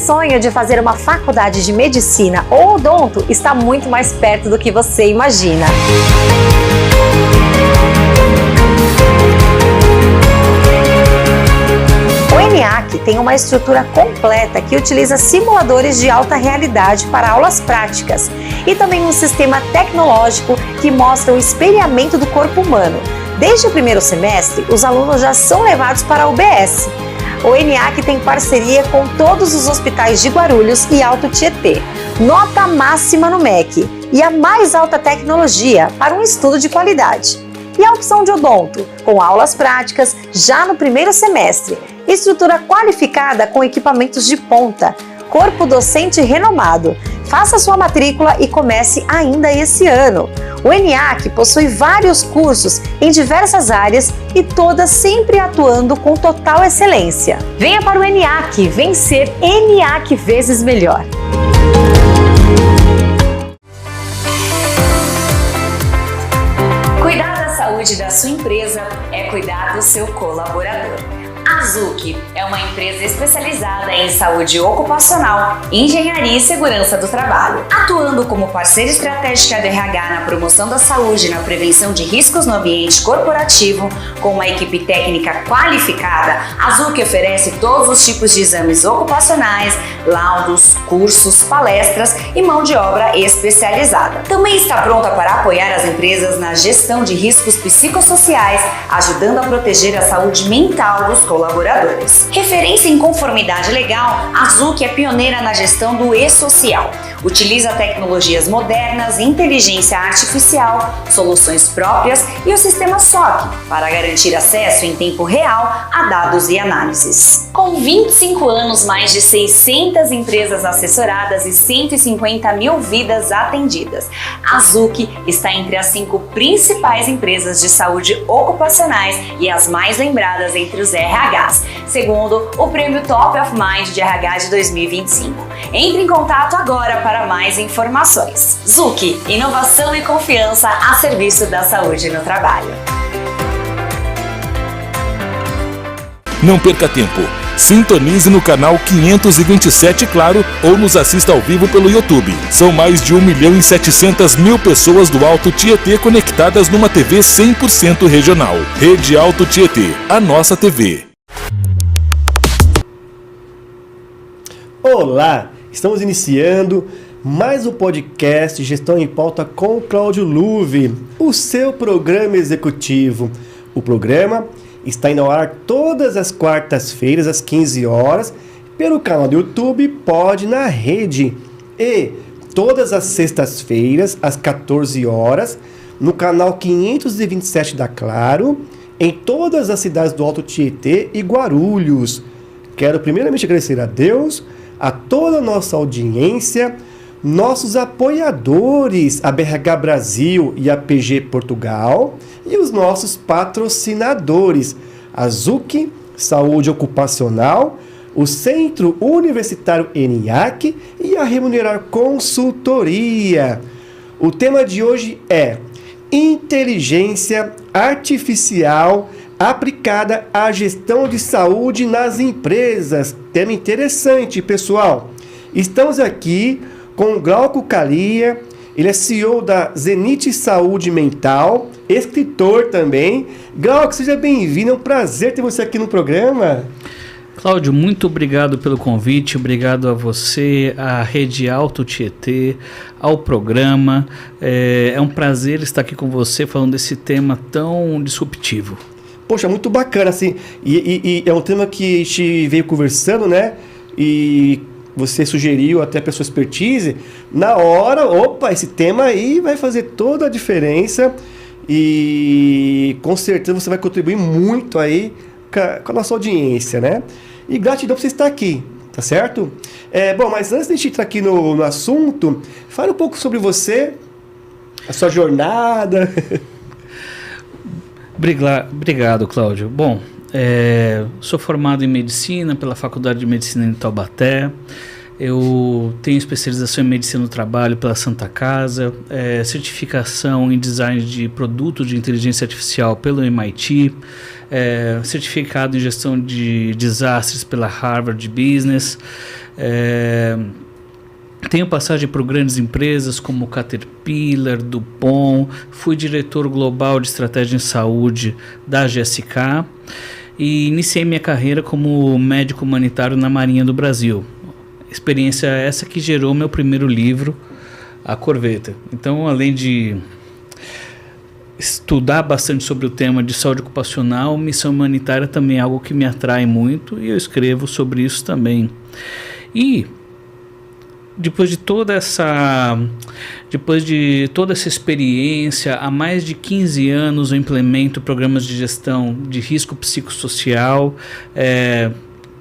sonho de fazer uma faculdade de medicina ou odonto está muito mais perto do que você imagina. O ENIAC tem uma estrutura completa que utiliza simuladores de alta realidade para aulas práticas e também um sistema tecnológico que mostra o espelhamento do corpo humano. Desde o primeiro semestre, os alunos já são levados para a UBS. O ENIAC tem parceria com todos os hospitais de Guarulhos e Alto Tietê. Nota máxima no MEC e a mais alta tecnologia para um estudo de qualidade. E a opção de odonto, com aulas práticas já no primeiro semestre. Estrutura qualificada com equipamentos de ponta. Corpo docente renomado. Faça sua matrícula e comece ainda esse ano. O ENIAC possui vários cursos em diversas áreas e todas sempre atuando com total excelência. Venha para o ENIAC, vencer ENIAC vezes melhor. Cuidar da saúde da sua empresa é cuidar do seu colaborador. A Zuc é uma empresa especializada em saúde ocupacional, engenharia e segurança do trabalho. Atuando como parceira estratégica do RH na promoção da saúde e na prevenção de riscos no ambiente corporativo, com uma equipe técnica qualificada, a Zuc oferece todos os tipos de exames ocupacionais, laudos, cursos, palestras e mão de obra especializada. Também está pronta para apoiar as empresas na gestão de riscos psicossociais, ajudando a proteger a saúde mental dos colaboradores. Referência em conformidade legal, a Zuc é pioneira na gestão do e-social. Utiliza tecnologias modernas, inteligência artificial, soluções próprias e o sistema SOC para garantir acesso em tempo real a dados e análises. Com 25 anos, mais de 600 empresas assessoradas e 150 mil vidas atendidas, a Zuc está entre as 5 principais empresas de saúde ocupacionais e as mais lembradas entre os RHs, segundo o Prêmio Top of Mind de RH de 2025. Entre em contato agora para mais informações. Zuc, inovação e confiança a serviço da saúde no trabalho. Não perca tempo. Sintonize no canal 527 Claro ou nos assista ao vivo pelo YouTube. São mais de 1.700.000 pessoas do Alto Tietê conectadas numa TV 100% regional. Rede Alto Tietê, a nossa TV. Olá, estamos iniciando mais um podcast Gestão em Pauta com Cláudio Luve, o seu programa executivo. O programa está indo ao ar todas as quartas-feiras às 15 horas pelo canal do YouTube Pode na Rede e todas as sextas-feiras às 14 horas no canal 527 da Claro em todas as cidades do Alto Tietê e Guarulhos. Quero primeiramente agradecer a Deus, a toda a nossa audiência, nossos apoiadores, a BRH Brasil e a PG Portugal, e os nossos patrocinadores, a Zuc, Saúde Ocupacional, o Centro Universitário ENIAC e a Remunerar Consultoria. O tema de hoje é Inteligência Artificial aplicada à gestão de saúde nas empresas. Tema interessante, pessoal. Estamos aqui com o Glauco Calia, ele é CEO da Zenith Saúde Mental, escritor também. Glauco, seja bem-vindo, é um prazer ter você aqui no programa. Cláudio, muito obrigado pelo convite, obrigado a você, à Rede Alto Tietê, ao programa. É um prazer estar aqui com você falando desse tema tão disruptivo. Poxa, muito bacana, assim, e é um tema que a gente veio conversando, né, e você sugeriu até a sua expertise, na hora, opa, esse tema aí vai fazer toda a diferença e com certeza você vai contribuir muito aí com a nossa audiência, né, e gratidão por você estar aqui, tá certo? Bom, mas antes de a gente entrar aqui no assunto, fale um pouco sobre você, a sua jornada. Obrigado, Cláudio. Bom, sou formado em Medicina pela Faculdade de Medicina em Taubaté. Eu tenho especialização em medicina do trabalho pela Santa Casa, certificação em design de produtos de inteligência artificial pelo MIT, certificado em gestão de desastres pela Harvard Business. Tenho passagem por grandes empresas como Caterpillar, DuPont, fui diretor global de estratégia em saúde da GSK e iniciei minha carreira como médico humanitário na Marinha do Brasil. Experiência essa que gerou meu primeiro livro, A Corveta. Então, além de estudar bastante sobre o tema de saúde ocupacional, missão humanitária também é algo que me atrai muito e eu escrevo sobre isso também. E depois de toda essa experiência, há mais de 15 anos eu implemento programas de gestão de risco psicossocial,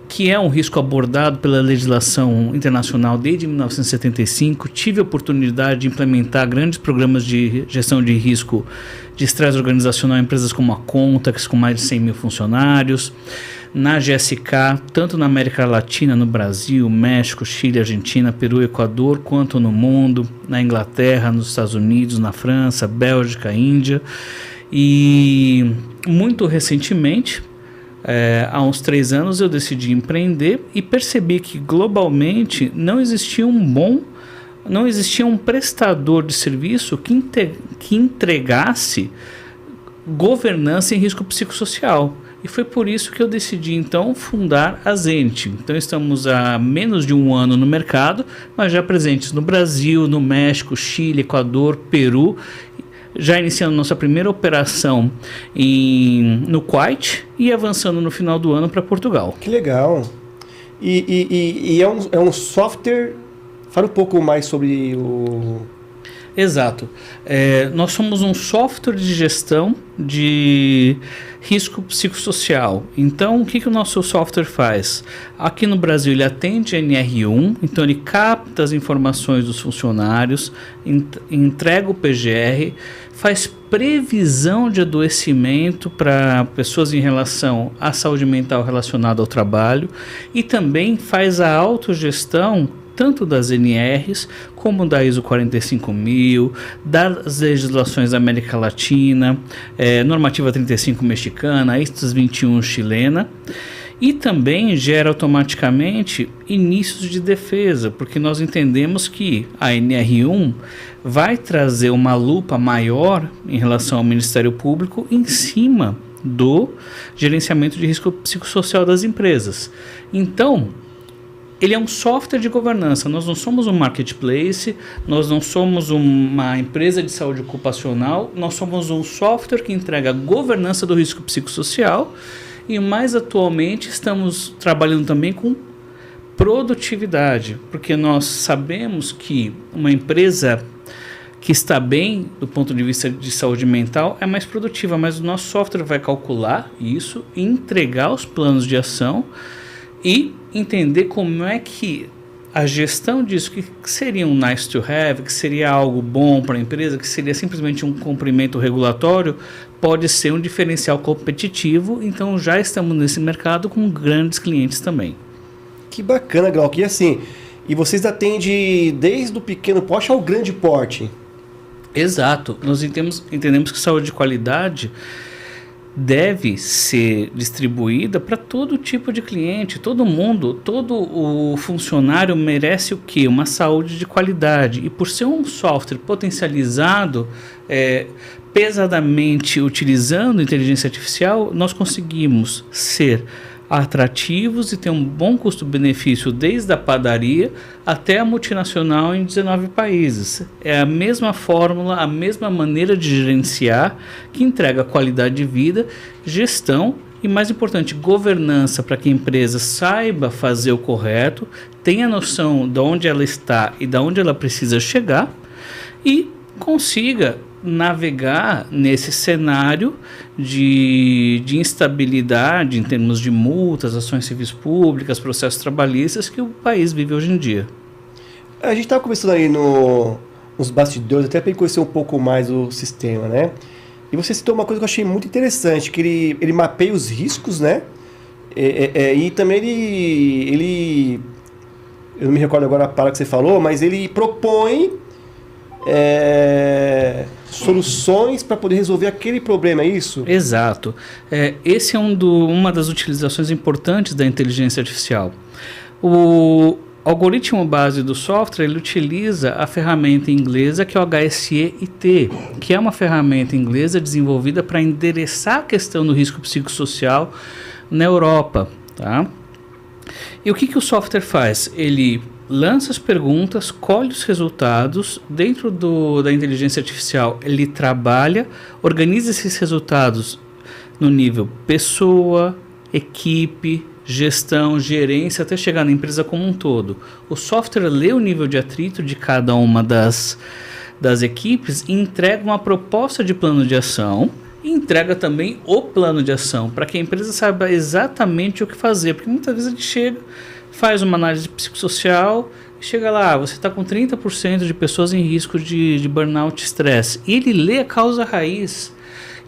que é um risco abordado pela legislação internacional desde 1975. Tive a oportunidade de implementar grandes programas de gestão de risco de estresse organizacional em empresas como a Contax, com mais de 100 mil funcionários, na GSK, tanto na América Latina, no Brasil, México, Chile, Argentina, Peru, Equador, quanto no mundo, na Inglaterra, nos Estados Unidos, na França, Bélgica, Índia. E muito recentemente, há uns 3 anos, eu decidi empreender e percebi que globalmente não existia um prestador de serviço que entregasse governança em risco psicossocial. E foi por isso que eu decidi, então, fundar a Zente. Então, estamos há menos de 1 ano no mercado, mas já presentes no Brasil, no México, Chile, Equador, Peru, já iniciando nossa primeira operação no Kuwait e avançando no final do ano para Portugal. Que legal. E é um software... Fala um pouco mais sobre o... Exato. Nós somos um software de gestão de risco psicossocial. Então, o que o nosso software faz? Aqui no Brasil, ele atende a NR1, então ele capta as informações dos funcionários, entrega o PGR, faz previsão de adoecimento para pessoas em relação à saúde mental relacionada ao trabalho e também faz a autogestão tanto das NRs como da ISO 45000, das legislações da América Latina, normativa 35 mexicana, ISO 21 chilena, e também gera automaticamente inícios de defesa, porque nós entendemos que a NR1 vai trazer uma lupa maior em relação ao Ministério Público em cima do gerenciamento de risco psicossocial das empresas. Então, ele é um software de governança. Nós não somos um marketplace, nós não somos uma empresa de saúde ocupacional, nós somos um software que entrega a governança do risco psicossocial e mais atualmente estamos trabalhando também com produtividade, porque nós sabemos que uma empresa que está bem do ponto de vista de saúde mental é mais produtiva, mas o nosso software vai calcular isso, entregar os planos de ação e entender como é que a gestão disso, que seria um nice to have, que seria algo bom para a empresa, que seria simplesmente um cumprimento regulatório, pode ser um diferencial competitivo. Então já estamos nesse mercado com grandes clientes também. Que bacana, Glauco. E assim, e vocês atendem desde o pequeno porte ao grande porte? Exato. Nós entendemos que saúde de qualidade deve ser distribuída para todo tipo de cliente, todo mundo, todo o funcionário merece o quê? Uma saúde de qualidade. E por ser um software potencializado, pesadamente utilizando inteligência artificial, nós conseguimos ser atrativos e ter um bom custo-benefício desde a padaria até a multinacional em 19 países. É a mesma fórmula, a mesma maneira de gerenciar que entrega qualidade de vida, gestão e, mais importante, governança para que a empresa saiba fazer o correto, tenha noção de onde ela está e de onde ela precisa chegar e consiga navegar nesse cenário de instabilidade em termos de multas, ações civis públicas, processos trabalhistas que o país vive hoje em dia. A gente estava conversando aí nos bastidores, até para conhecer um pouco mais o sistema, né? E você citou uma coisa que eu achei muito interessante, que ele mapeia os riscos, né? E também ele eu não me recordo agora a palavra que você falou, mas ele propõe soluções para poder resolver aquele problema, é isso? Exato. Esse é uma das utilizações importantes da inteligência artificial. O algoritmo base do software, ele utiliza a ferramenta inglesa que é o HSE-IT, que é uma ferramenta inglesa desenvolvida para endereçar a questão do risco psicossocial na Europa, tá? E o que o software faz? Ele lança as perguntas, colhe os resultados, dentro da inteligência artificial ele trabalha, organiza esses resultados no nível pessoa, equipe, gestão, gerência, até chegar na empresa como um todo. O software lê o nível de atrito de cada uma das equipes e entrega uma proposta de plano de ação e entrega também o plano de ação para que a empresa saiba exatamente o que fazer, porque muitas vezes a gente chega, faz uma análise psicossocial e chega lá, você está com 30% de pessoas em risco de burnout e estresse. E ele lê a causa raiz.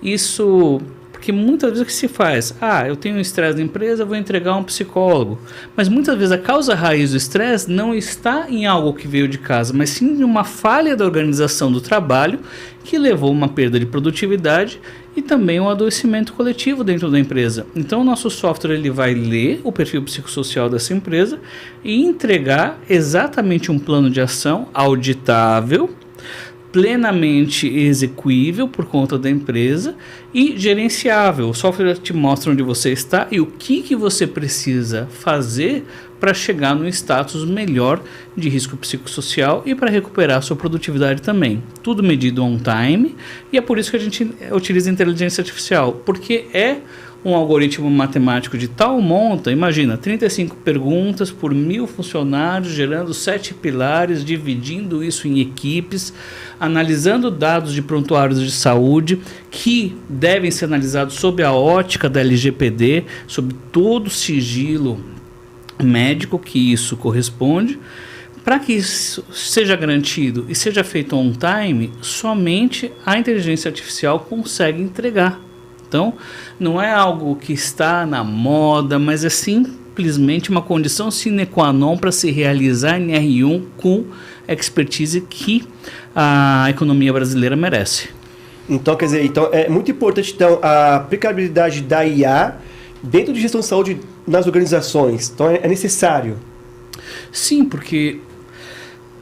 Isso, porque muitas vezes o que se faz? Eu tenho um estresse na empresa, vou entregar um psicólogo. Mas muitas vezes a causa raiz do estresse não está em algo que veio de casa, mas sim em uma falha da organização do trabalho que levou a uma perda de produtividade e também um adoecimento coletivo dentro da empresa. Então o nosso software ele vai ler o perfil psicossocial dessa empresa e entregar exatamente um plano de ação auditável, plenamente execuível por conta da empresa e gerenciável. O software te mostra onde você está e o que você precisa fazer para chegar num status melhor de risco psicossocial e para recuperar a sua produtividade também. Tudo medido on time, e é por isso que a gente utiliza inteligência artificial, porque é um algoritmo matemático de tal monta, imagina, 35 perguntas por 1000 funcionários, gerando 7 pilares, dividindo isso em equipes, analisando dados de prontuários de saúde, que devem ser analisados sob a ótica da LGPD, sob todo o sigilo médico que isso corresponde. Para que isso seja garantido e seja feito on time, somente a inteligência artificial consegue entregar. Então, não é algo que está na moda, mas é simplesmente uma condição sine qua non para se realizar NR1 com expertise que a economia brasileira merece. Então, quer dizer, é muito importante a aplicabilidade da IA dentro de gestão de saúde nas organizações. Então, é necessário. Sim, porque,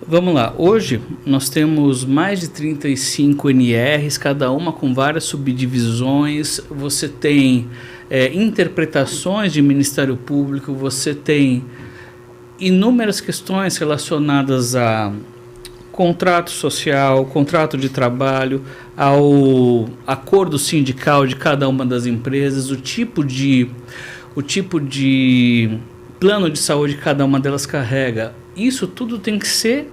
vamos lá, hoje nós temos mais de 35 NRs, cada uma com várias subdivisões. Você tem interpretações de Ministério Público, você tem inúmeras questões relacionadas a contrato social, contrato de trabalho, ao acordo sindical de cada uma das empresas, o tipo de plano de saúde que cada uma delas carrega. Isso tudo tem que ser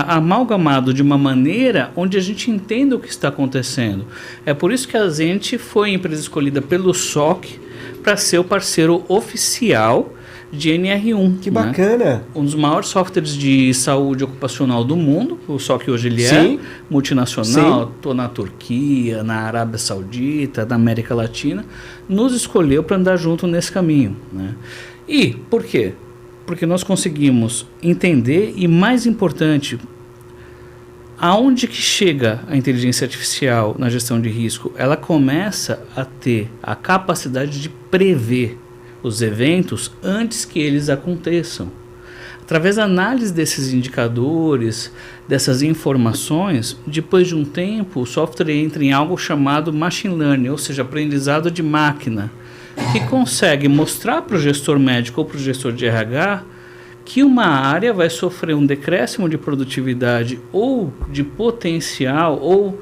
amalgamado de uma maneira onde a gente entenda o que está acontecendo. É por isso que a gente foi a empresa escolhida pelo SOC para ser o parceiro oficial de NR1. Que bacana! Um dos maiores softwares de saúde ocupacional do mundo, o SOC hoje ele Sim. é multinacional, estou na Turquia, na Arábia Saudita, na América Latina, nos escolheu para andar junto nesse caminho, né? E por quê? Porque nós conseguimos entender e, mais importante, aonde que chega a inteligência artificial na gestão de risco? Ela começa a ter a capacidade de prever os eventos antes que eles aconteçam. Através da análise desses indicadores, dessas informações, depois de um tempo, o software entra em algo chamado machine learning, ou seja, aprendizado de máquina, que consegue mostrar para o gestor médico ou para o gestor de RH que uma área vai sofrer um decréscimo de produtividade ou de potencial ou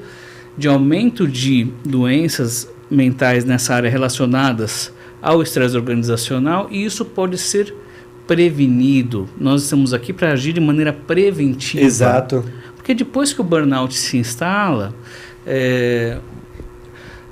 de aumento de doenças mentais nessa área relacionadas ao estresse organizacional, e isso pode ser prevenido. Nós estamos aqui para agir de maneira preventiva. Exato. Porque depois que o burnout se instala,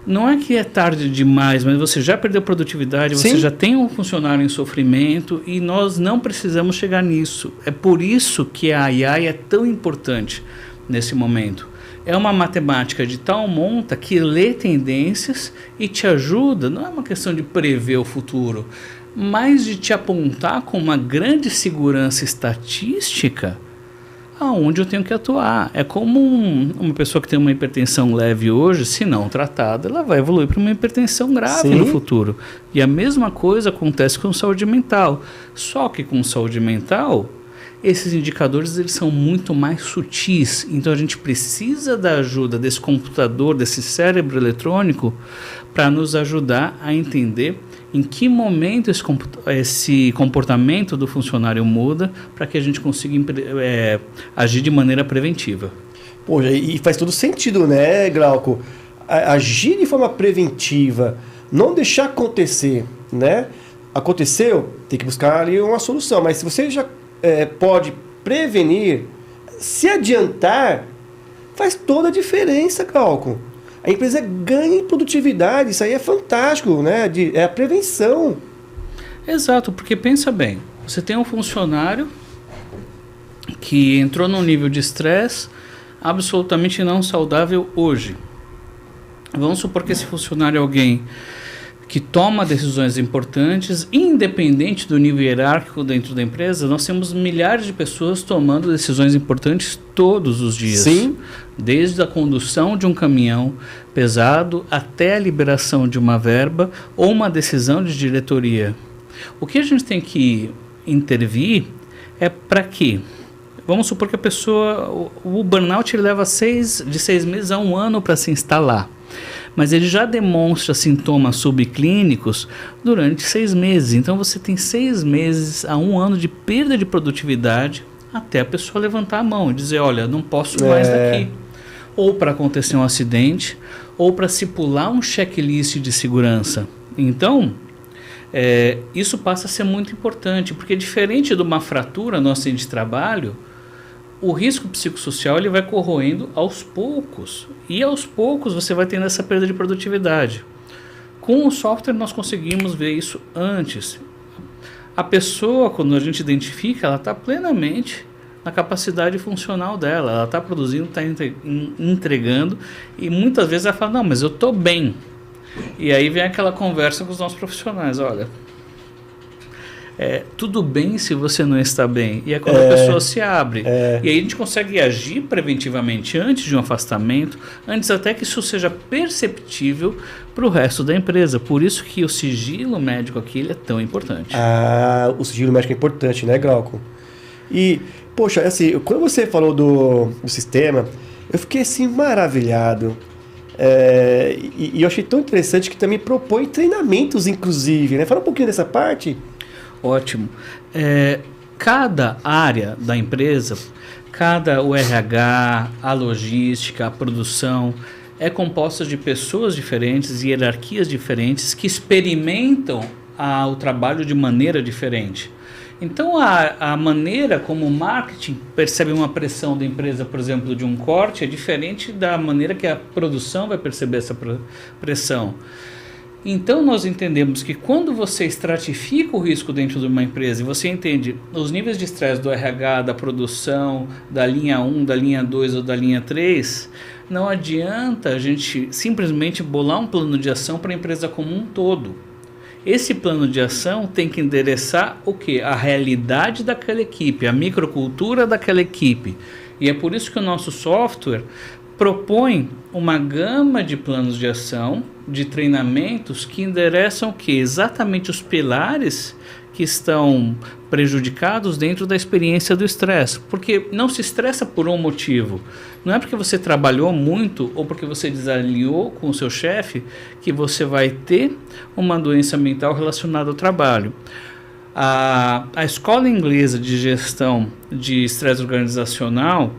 não é que é tarde demais, mas você já perdeu produtividade, você já tem um funcionário em sofrimento e nós não precisamos chegar nisso. É por isso que a AI é tão importante nesse momento. É uma matemática de tal monta que lê tendências e te ajuda, não é uma questão de prever o futuro, mas de te apontar com uma grande segurança estatística aonde eu tenho que atuar. É como uma pessoa que tem uma hipertensão leve hoje, se não tratada, ela vai evoluir para uma hipertensão grave no futuro. E a mesma coisa acontece com saúde mental. Só que com saúde mental, esses indicadores eles são muito mais sutis. Então a gente precisa da ajuda desse computador, desse cérebro eletrônico, para nos ajudar a entender em que momento esse comportamento do funcionário muda para que a gente consiga agir de maneira preventiva. Poxa, e faz todo sentido, né, Glauco? Agir de forma preventiva, não deixar acontecer, né? Aconteceu, tem que buscar ali uma solução, mas se você já pode prevenir, se adiantar, faz toda a diferença, Glauco. A empresa ganha em produtividade, isso aí é fantástico, né? É a prevenção. Exato, porque pensa bem, você tem um funcionário que entrou num nível de estresse absolutamente não saudável hoje. Vamos supor que esse funcionário é alguém que toma decisões importantes, independente do nível hierárquico dentro da empresa. Nós temos milhares de pessoas tomando decisões importantes todos os dias. Sim. Desde a condução de um caminhão pesado até a liberação de uma verba ou uma decisão de diretoria. O que a gente tem que intervir é para quê? Vamos supor que a pessoa, o burnout ele leva de 6 meses a 1 ano para se instalar. Mas ele já demonstra sintomas subclínicos durante 6 meses. Então você tem 6 meses a 1 ano de perda de produtividade até a pessoa levantar a mão e dizer, olha, não posso mais daqui. Ou para acontecer um acidente, ou para se pular um checklist de segurança. Então, isso passa a ser muito importante, porque diferente de uma fratura no acidente de trabalho, o risco psicossocial ele vai corroendo aos poucos. E aos poucos você vai tendo essa perda de produtividade. Com o software nós conseguimos ver isso antes. A pessoa, quando a gente identifica, ela está plenamente na capacidade funcional dela. Ela está produzindo, está entregando. E muitas vezes ela fala, não, mas eu estou bem. E aí vem aquela conversa com os nossos profissionais. Olha, tudo bem se você não está bem. E é quando a pessoa se abre. E aí a gente consegue agir preventivamente antes de um afastamento, antes até que isso seja perceptível para o resto da empresa. Por isso que o sigilo médico aqui ele é tão importante. O sigilo médico é importante, né, Glauco? E, poxa, assim, quando você falou do sistema, eu fiquei assim maravilhado. E eu achei tão interessante que também propõe treinamentos, inclusive, né? Fala um pouquinho dessa parte. Ótimo. Cada área da empresa, o RH, a logística, a produção, é composta de pessoas diferentes, hierarquias diferentes, que experimentam o trabalho de maneira diferente. Então, a maneira como o marketing percebe uma pressão da empresa, por exemplo, de um corte, é diferente da maneira que a produção vai perceber essa pressão. Então, nós entendemos que quando você estratifica o risco dentro de uma empresa e você entende os níveis de estresse do RH, da produção, da linha 1, da linha 2 ou da linha 3, não adianta a gente simplesmente bolar um plano de ação para a empresa como um todo. Esse plano de ação tem que endereçar o quê? A realidade daquela equipe, a microcultura daquela equipe. E é por isso que o nosso software propõe uma gama de planos de ação, de treinamentos que endereçam o quê? Exatamente os pilares que estão prejudicados dentro da experiência do estresse. Porque não se estressa por um motivo. Não é porque você trabalhou muito ou porque você desalinhou com o seu chefe que você vai ter uma doença mental relacionada ao trabalho. A Escola Inglesa de Gestão de Estresse Organizacional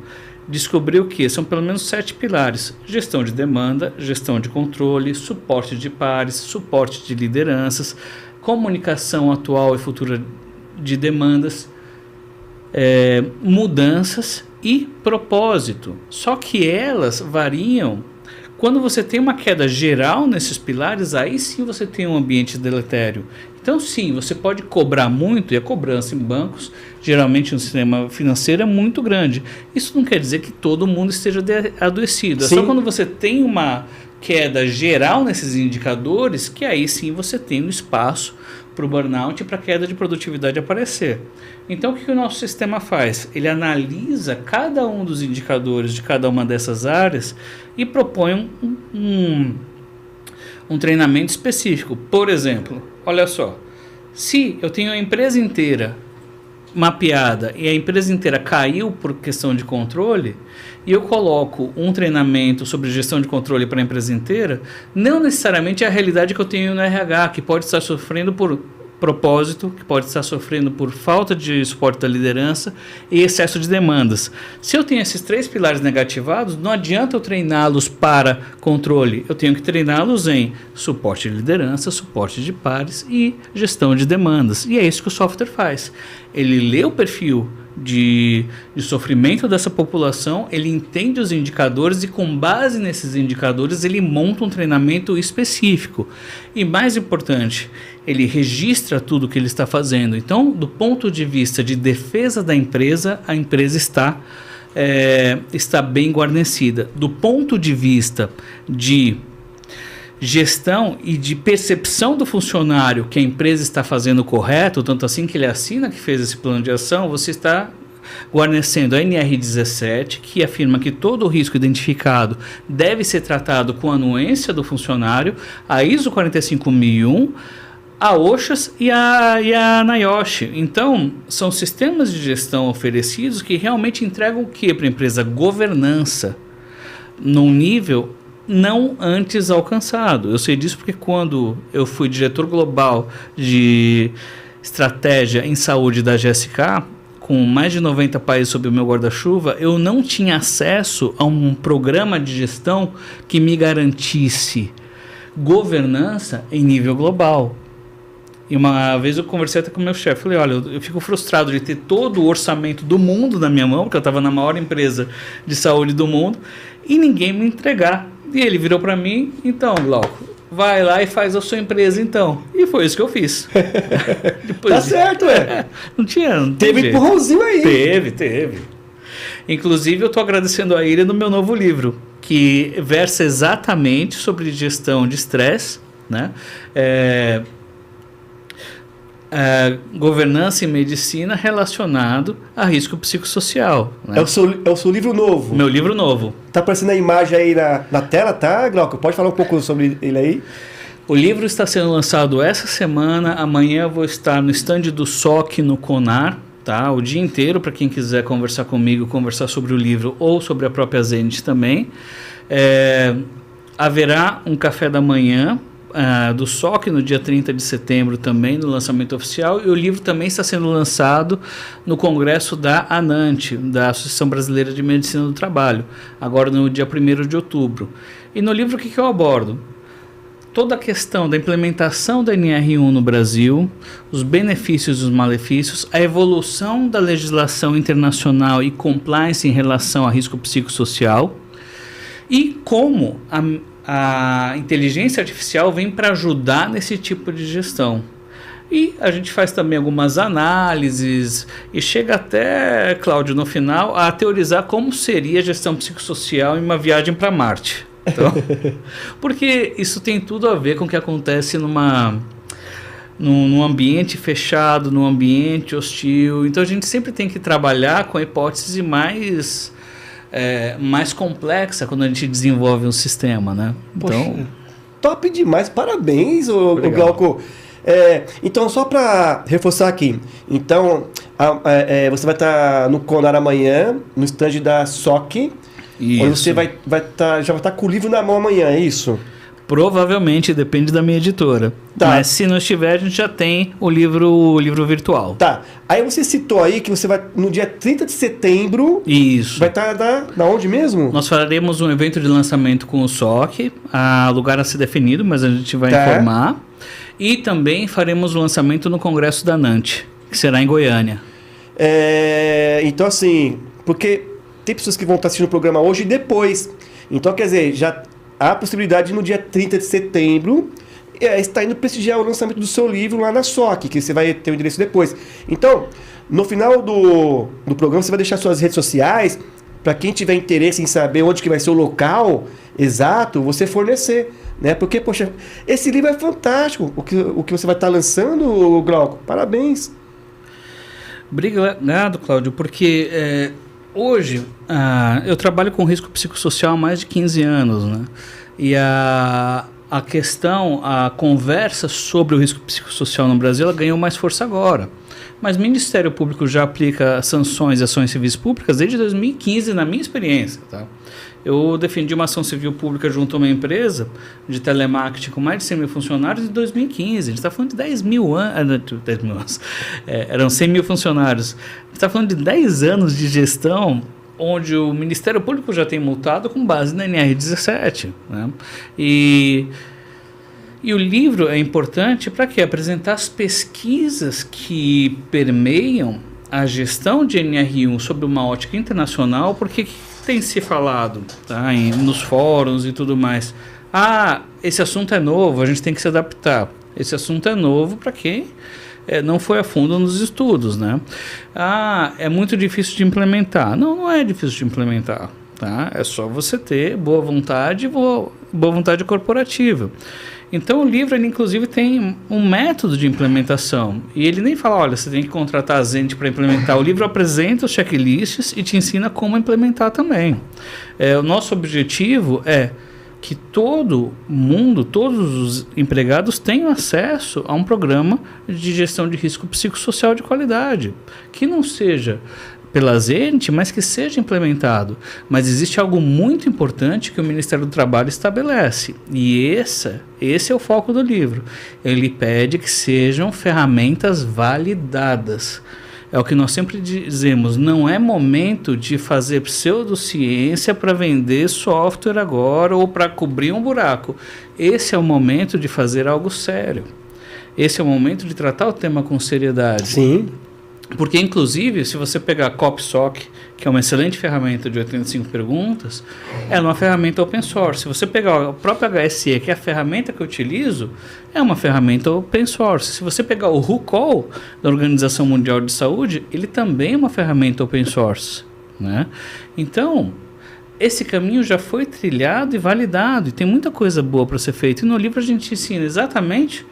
descobriu que são pelo menos 7 pilares: gestão de demanda, gestão de controle, suporte de pares, suporte de lideranças, comunicação atual e futura de demandas, mudanças e propósito. Só que elas variam. Quando você tem uma queda geral nesses pilares, aí sim você tem um ambiente deletério. Então sim, você pode cobrar muito, e a cobrança em bancos, geralmente no sistema financeiro, é muito grande. Isso não quer dizer que todo mundo esteja adoecido. É só quando você tem uma queda geral nesses indicadores que aí sim você tem um espaço para o burnout e para a queda de produtividade aparecer. Então, o que o nosso sistema faz? Ele analisa cada um dos indicadores de cada uma dessas áreas e propõe um treinamento específico. Por exemplo, olha só, se eu tenho a empresa inteira mapeada e a empresa inteira caiu por questão de controle, e eu coloco um treinamento sobre gestão de controle para a empresa inteira, não necessariamente é a realidade que eu tenho no RH, que pode estar sofrendo por propósito, que pode estar sofrendo por falta de suporte da liderança e excesso de demandas. Se eu tenho esses 3 pilares negativados, não adianta eu treiná-los para controle, eu tenho que treiná-los em suporte de liderança, suporte de pares e gestão de demandas. E é isso que o software faz. Ele lê o perfil de sofrimento dessa população, ele entende os indicadores e com base nesses indicadores ele monta um treinamento específico. E mais importante, ele registra tudo o que ele está fazendo. Então, do ponto de vista de defesa da empresa, a empresa está bem guarnecida. Do ponto de vista de gestão e de percepção do funcionário que a empresa está fazendo correto, tanto assim que ele assina que fez esse plano de ação, você está guarnecendo a NR17, que afirma que todo o risco identificado deve ser tratado com a anuência do funcionário, a ISO 45001, a OSHAS e a NIOSH. Então, são sistemas de gestão oferecidos que realmente entregam o que para a empresa? Governança, num nível não antes alcançado. Eu sei disso porque quando eu fui diretor global de estratégia em saúde da GSK, com mais de 90 países sob o meu guarda-chuva, eu não tinha acesso a um programa de gestão que me garantisse governança em nível global. E uma vez eu conversei até com o meu chefe, falei, olha, eu fico frustrado de ter todo o orçamento do mundo na minha mão, porque eu estava na maior empresa de saúde do mundo, e ninguém me entregar. E ele virou para mim, então, Glauco, vai lá e faz a sua empresa então. E foi isso que eu fiz. Tá certo, Não tinha. Teve empurrãozinho aí. Teve. Inclusive, eu estou agradecendo a ele no meu novo livro, que versa exatamente sobre gestão de estresse, né? Governança e medicina relacionado a risco psicossocial. Né? É o seu livro novo? Meu livro novo. Tá aparecendo a imagem aí na tela, tá, Glauco? Pode falar um pouco sobre ele aí? O livro está sendo lançado essa semana. Amanhã eu vou estar no stand do SOC no Conar, tá? O dia inteiro, para quem quiser conversar comigo, conversar sobre o livro ou sobre a própria Zenit também. Haverá um café da manhã do SOC no dia 30 de setembro também, no lançamento oficial, e o livro também está sendo lançado no congresso da ANANT, da Associação Brasileira de Medicina do Trabalho, agora no dia 1º de outubro. E no livro o que eu abordo? Toda a questão da implementação da NR1 no Brasil, os benefícios e os malefícios, a evolução da legislação internacional e compliance em relação a risco psicossocial e como a inteligência artificial vem para ajudar nesse tipo de gestão. E a gente faz também algumas análises e chega até, Cláudio, no final, a teorizar como seria a gestão psicossocial em uma viagem para Marte. Então, porque isso tem tudo a ver com o que acontece num ambiente fechado, num ambiente hostil. Então a gente sempre tem que trabalhar com a hipótese mais complexa quando a gente desenvolve um sistema, né? Então, poxa, top demais, parabéns, o Glauco. Então, só para reforçar aqui, então você vai estar no Conar amanhã, no stand da SOC, onde você já vai estar com o livro na mão amanhã, é isso? Provavelmente, depende da minha editora. Tá. Mas se não estiver, a gente já tem o livro virtual. Tá. Aí você citou aí que você vai, no dia 30 de setembro... Isso. Vai estar na onde mesmo? Nós faremos um evento de lançamento com o SOC, lugar a ser definido, mas a gente vai informar. E também faremos o lançamento no Congresso da ANANT, que será em Goiânia. Então, assim, porque tem pessoas que vão estar assistindo o programa hoje e depois. Então, quer dizer, já... há a possibilidade de, no dia 30 de setembro, estar indo prestigiar o lançamento do seu livro lá na SOC, que você vai ter o endereço depois. Então, no final do programa, você vai deixar suas redes sociais, para quem tiver interesse em saber onde que vai ser o local, exato você fornecer, né? Porque, poxa, esse livro é fantástico, o que você vai estar lançando, Glauco, parabéns. Obrigado, Cláudio, porque hoje eu trabalho com risco psicossocial há mais de 15 anos, né? E a conversa sobre o risco psicossocial no Brasil, ela ganhou mais força agora. Mas o Ministério Público já aplica sanções e ações civis públicas desde 2015, na minha experiência, tá? Eu defendi uma ação civil pública junto a uma empresa de telemarketing com mais de 100 mil funcionários em 2015. A gente está falando de 10 mil anos. Eram 100 mil funcionários. A gente está falando de 10 anos de gestão onde o Ministério Público já tem multado com base na NR17. Né? E o livro é importante para quê? Apresentar as pesquisas que permeiam a gestão de NR1 sob uma ótica internacional, porque tem se falado, tá, nos fóruns e tudo mais. Esse assunto é novo, a gente tem que se adaptar. Esse assunto é novo para quem não foi a fundo nos estudos, né? É muito difícil de implementar. Não é difícil de implementar, tá? É só você ter boa vontade corporativa. Então o livro, ele inclusive tem um método de implementação, e ele nem fala, olha, você tem que contratar a gente para implementar. O livro apresenta os checklists e te ensina como implementar também. O nosso objetivo é que todo mundo, todos os empregados tenham acesso a um programa de gestão de risco psicossocial de qualidade, que não seja pela gente, mas que seja implementado. Mas existe algo muito importante que o Ministério do Trabalho estabelece, e esse é o foco do livro. Ele pede que sejam ferramentas validadas. É o que nós sempre dizemos, não é momento de fazer pseudociência para vender software agora ou para cobrir um buraco. Esse é o momento de fazer algo sério. Esse é o momento de tratar o tema com seriedade. Sim. Porque, inclusive, se você pegar a CopSoc, que é uma excelente ferramenta de 85 perguntas, é uma ferramenta open source. Se você pegar o próprio HSE, que é a ferramenta que eu utilizo, é uma ferramenta open source. Se você pegar o WHO, da Organização Mundial de Saúde, ele também é uma ferramenta open source, né? Então, esse caminho já foi trilhado e validado, e tem muita coisa boa para ser feita. E no livro a gente ensina exatamente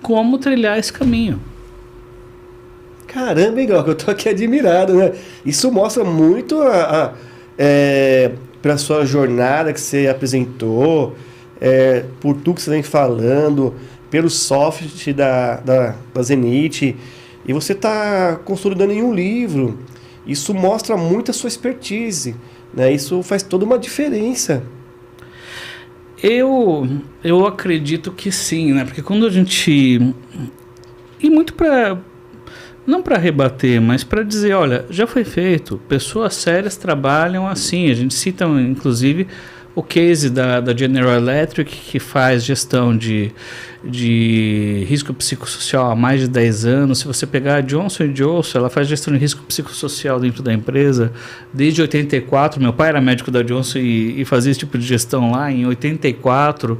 como trilhar esse caminho. Caramba, hein, Glauco, eu tô aqui admirado, né? Isso mostra muito para sua jornada que você apresentou, por tudo que você vem falando, pelo software da Zenith, e você está consolidando em um livro. Isso mostra muito a sua expertise, né? Isso faz toda uma diferença. Eu acredito que sim, né? Porque quando a gente... E muito não para rebater, mas para dizer, olha, já foi feito, pessoas sérias trabalham assim. A gente cita, inclusive, o case da General Electric, que faz gestão de risco psicossocial há mais de 10 anos. Se você pegar a Johnson & Johnson, ela faz gestão de risco psicossocial dentro da empresa desde 84. Meu pai era médico da Johnson e fazia esse tipo de gestão lá em 84.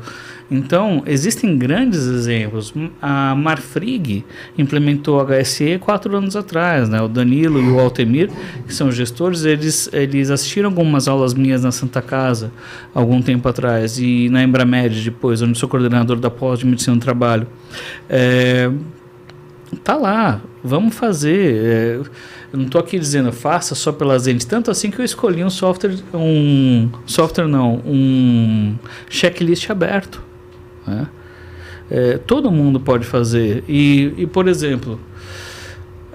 Então, existem grandes exemplos. A Marfrig implementou o HSE 4 anos atrás, né? O Danilo e o Altemir, que são gestores, eles assistiram algumas aulas minhas na Santa Casa algum tempo atrás, e na Embramed depois, onde sou coordenador da pós de medicina do trabalho. Tá lá, vamos fazer. Eu não estou aqui dizendo faça só pela gente, tanto assim que eu escolhi um checklist aberto. Né? Todo mundo pode fazer. E, por exemplo,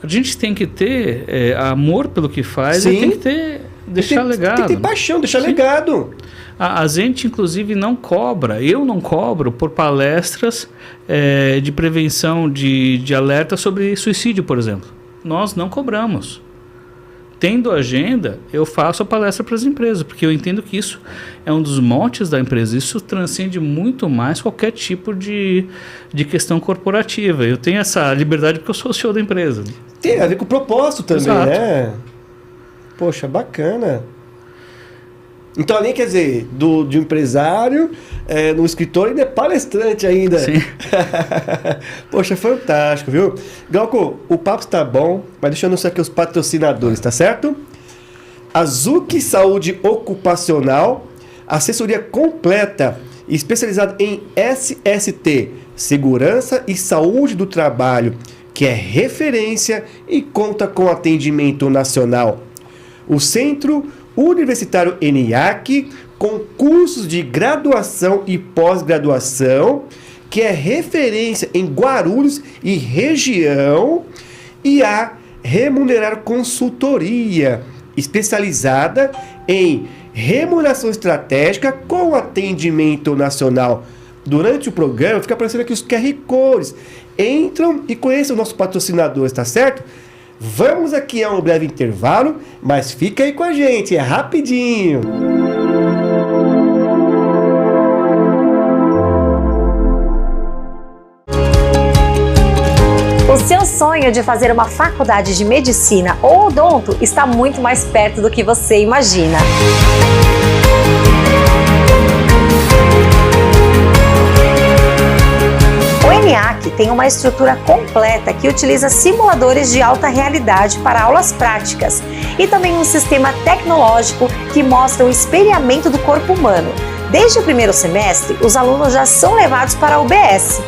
a gente tem que ter amor pelo que faz. Sim. E tem que deixar legado. Tem que ter paixão, deixar legado. A gente, inclusive, não cobra. Eu não cobro por palestras de prevenção, de alerta sobre suicídio, por exemplo. Nós não cobramos. Tendo agenda, eu faço a palestra para as empresas, porque eu entendo que isso é um dos motes da empresa. Isso transcende muito mais qualquer tipo de questão corporativa. Eu tenho essa liberdade porque eu sou o CEO da empresa. Tem a ver com o propósito também, exato, né? Poxa, bacana. Então, além, quer dizer, de um empresário, no escritor, ainda é palestrante ainda. Sim. Poxa, fantástico, viu? Glauco, o papo está bom, mas deixa eu anunciar aqui os patrocinadores, tá certo? A Zuc Saúde Ocupacional, assessoria completa especializada em SST, Segurança e Saúde do Trabalho, que é referência e conta com atendimento nacional. O Centro Universitário ENIAC, com cursos de graduação e pós-graduação, que é referência em Guarulhos e região, e a Remunerar Consultoria, especializada em remuneração estratégica com atendimento nacional. Durante o programa, fica aparecendo aqui os QR Codes. Entram e conheçam nossos patrocinadores, tá certo? Vamos aqui a um breve intervalo, mas fica aí com a gente, é rapidinho. O seu sonho de fazer uma faculdade de medicina ou odonto está muito mais perto do que você imagina. O ENIAC tem uma estrutura completa que utiliza simuladores de alta realidade para aulas práticas e também um sistema tecnológico que mostra o espelhamento do corpo humano. Desde o primeiro semestre, os alunos já são levados para a UBS.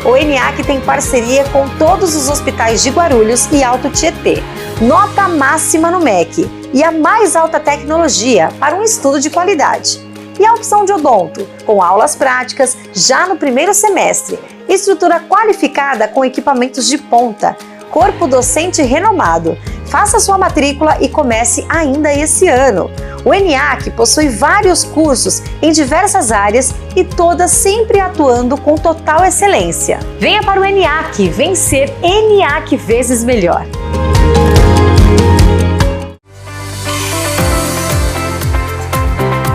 O ENIAC tem parceria com todos os hospitais de Guarulhos e Alto Tietê. Nota máxima no MEC e a mais alta tecnologia para um estudo de qualidade. E a opção de odonto, com aulas práticas já no primeiro semestre. Estrutura qualificada com equipamentos de ponta. Corpo docente renomado. Faça sua matrícula e comece ainda esse ano. O ENIAC possui vários cursos em diversas áreas e todas sempre atuando com total excelência. Venha para o ENIAC, vencer ENIAC vezes melhor.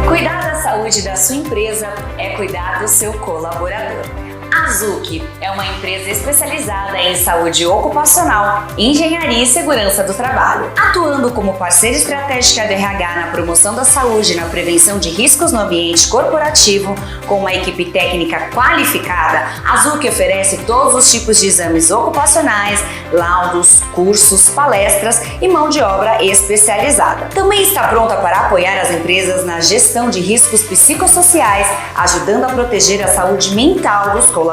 Cuidar da saúde da sua empresa é cuidar do seu colaborador. A Zuc é uma empresa especializada em saúde ocupacional, engenharia e segurança do trabalho. Atuando como parceira estratégica do RH na promoção da saúde e na prevenção de riscos no ambiente corporativo, com uma equipe técnica qualificada, a Zuc oferece todos os tipos de exames ocupacionais, laudos, cursos, palestras e mão de obra especializada. Também está pronta para apoiar as empresas na gestão de riscos psicossociais, ajudando a proteger a saúde mental dos colaboradores.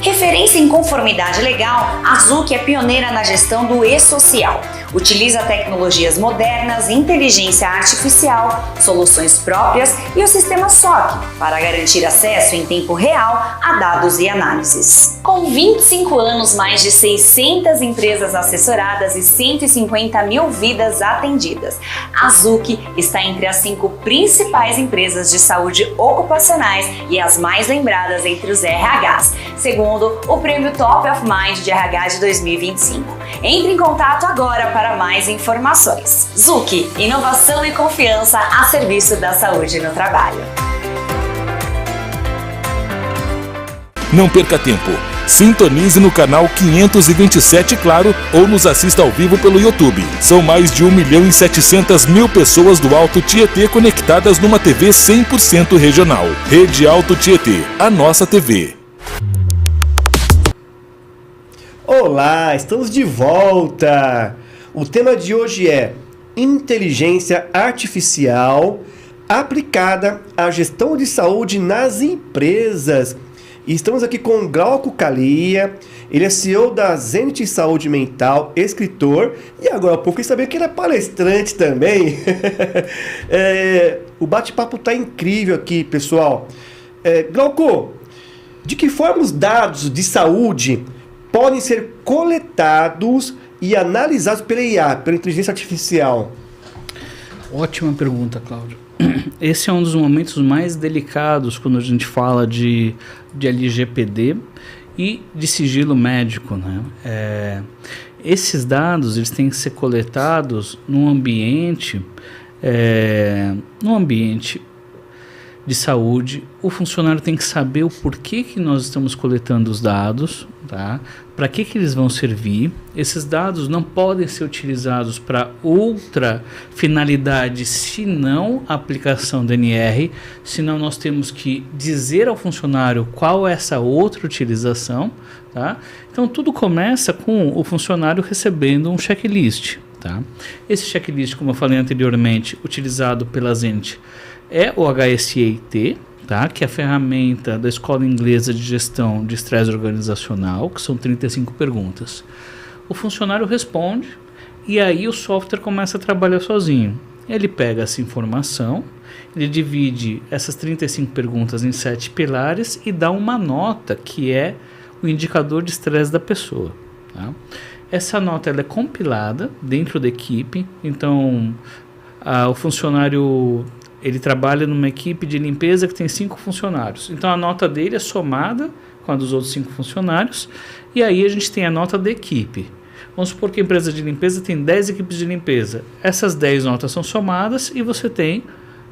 Referência em conformidade legal, a Zuc é pioneira na gestão do e-social. Utiliza tecnologias modernas, inteligência artificial, soluções próprias e o sistema SOC para garantir acesso em tempo real a dados e análises. Com 25 anos, mais de 600 empresas assessoradas e 150 mil vidas atendidas, a Zuc está entre as 5 principais empresas de saúde ocupacionais e as mais lembradas entre os RHs, segundo o Prêmio Top of Mind de RH de 2025. Entre em contato agora para mais informações. Zuc, inovação e confiança a serviço da saúde no trabalho. Não perca tempo. Sintonize no canal 527 Claro ou nos assista ao vivo pelo YouTube. São mais de 1.700.000 pessoas do Alto Tietê conectadas numa TV 100% regional. Rede Alto Tietê, a nossa TV. Olá, estamos de volta! O tema de hoje é inteligência artificial aplicada à gestão de saúde nas empresas. E estamos aqui com o Glauco Calia, ele é CEO da Zenith Saúde Mental, escritor, e agora há pouco eu sabia que ele é palestrante também. O bate-papo está incrível aqui, pessoal. Glauco, de que forma os dados de saúde podem ser coletados e analisados pela IA, pela inteligência artificial? Ótima pergunta, Cláudio. Esse é um dos momentos mais delicados quando a gente fala de LGPD e de sigilo médico, né? Esses dados eles têm que ser coletados num ambiente de saúde. O funcionário tem que saber o porquê que nós estamos coletando os dados, tá? Para que eles vão servir. Esses dados não podem ser utilizados para outra finalidade senão a aplicação do NR, senão nós temos que dizer ao funcionário qual é essa outra utilização, tá? Então tudo começa com o funcionário recebendo um checklist, tá? Esse checklist, como eu falei anteriormente, utilizado pela Zenith, é o HSEIT, tá? Que é a ferramenta da Escola Inglesa de Gestão de Estresse Organizacional, que são 35 perguntas. O funcionário responde e aí o software começa a trabalhar sozinho. Ele pega essa informação, ele divide essas 35 perguntas em 7 pilares e dá uma nota que é o indicador de estresse da pessoa. Tá? Essa nota ela é compilada dentro da equipe, então o funcionário ele trabalha numa equipe de limpeza que tem 5 funcionários. Então a nota dele é somada com a dos outros 5 funcionários e aí a gente tem a nota da equipe. Vamos supor que a empresa de limpeza tem 10 equipes de limpeza. Essas 10 notas são somadas e você tem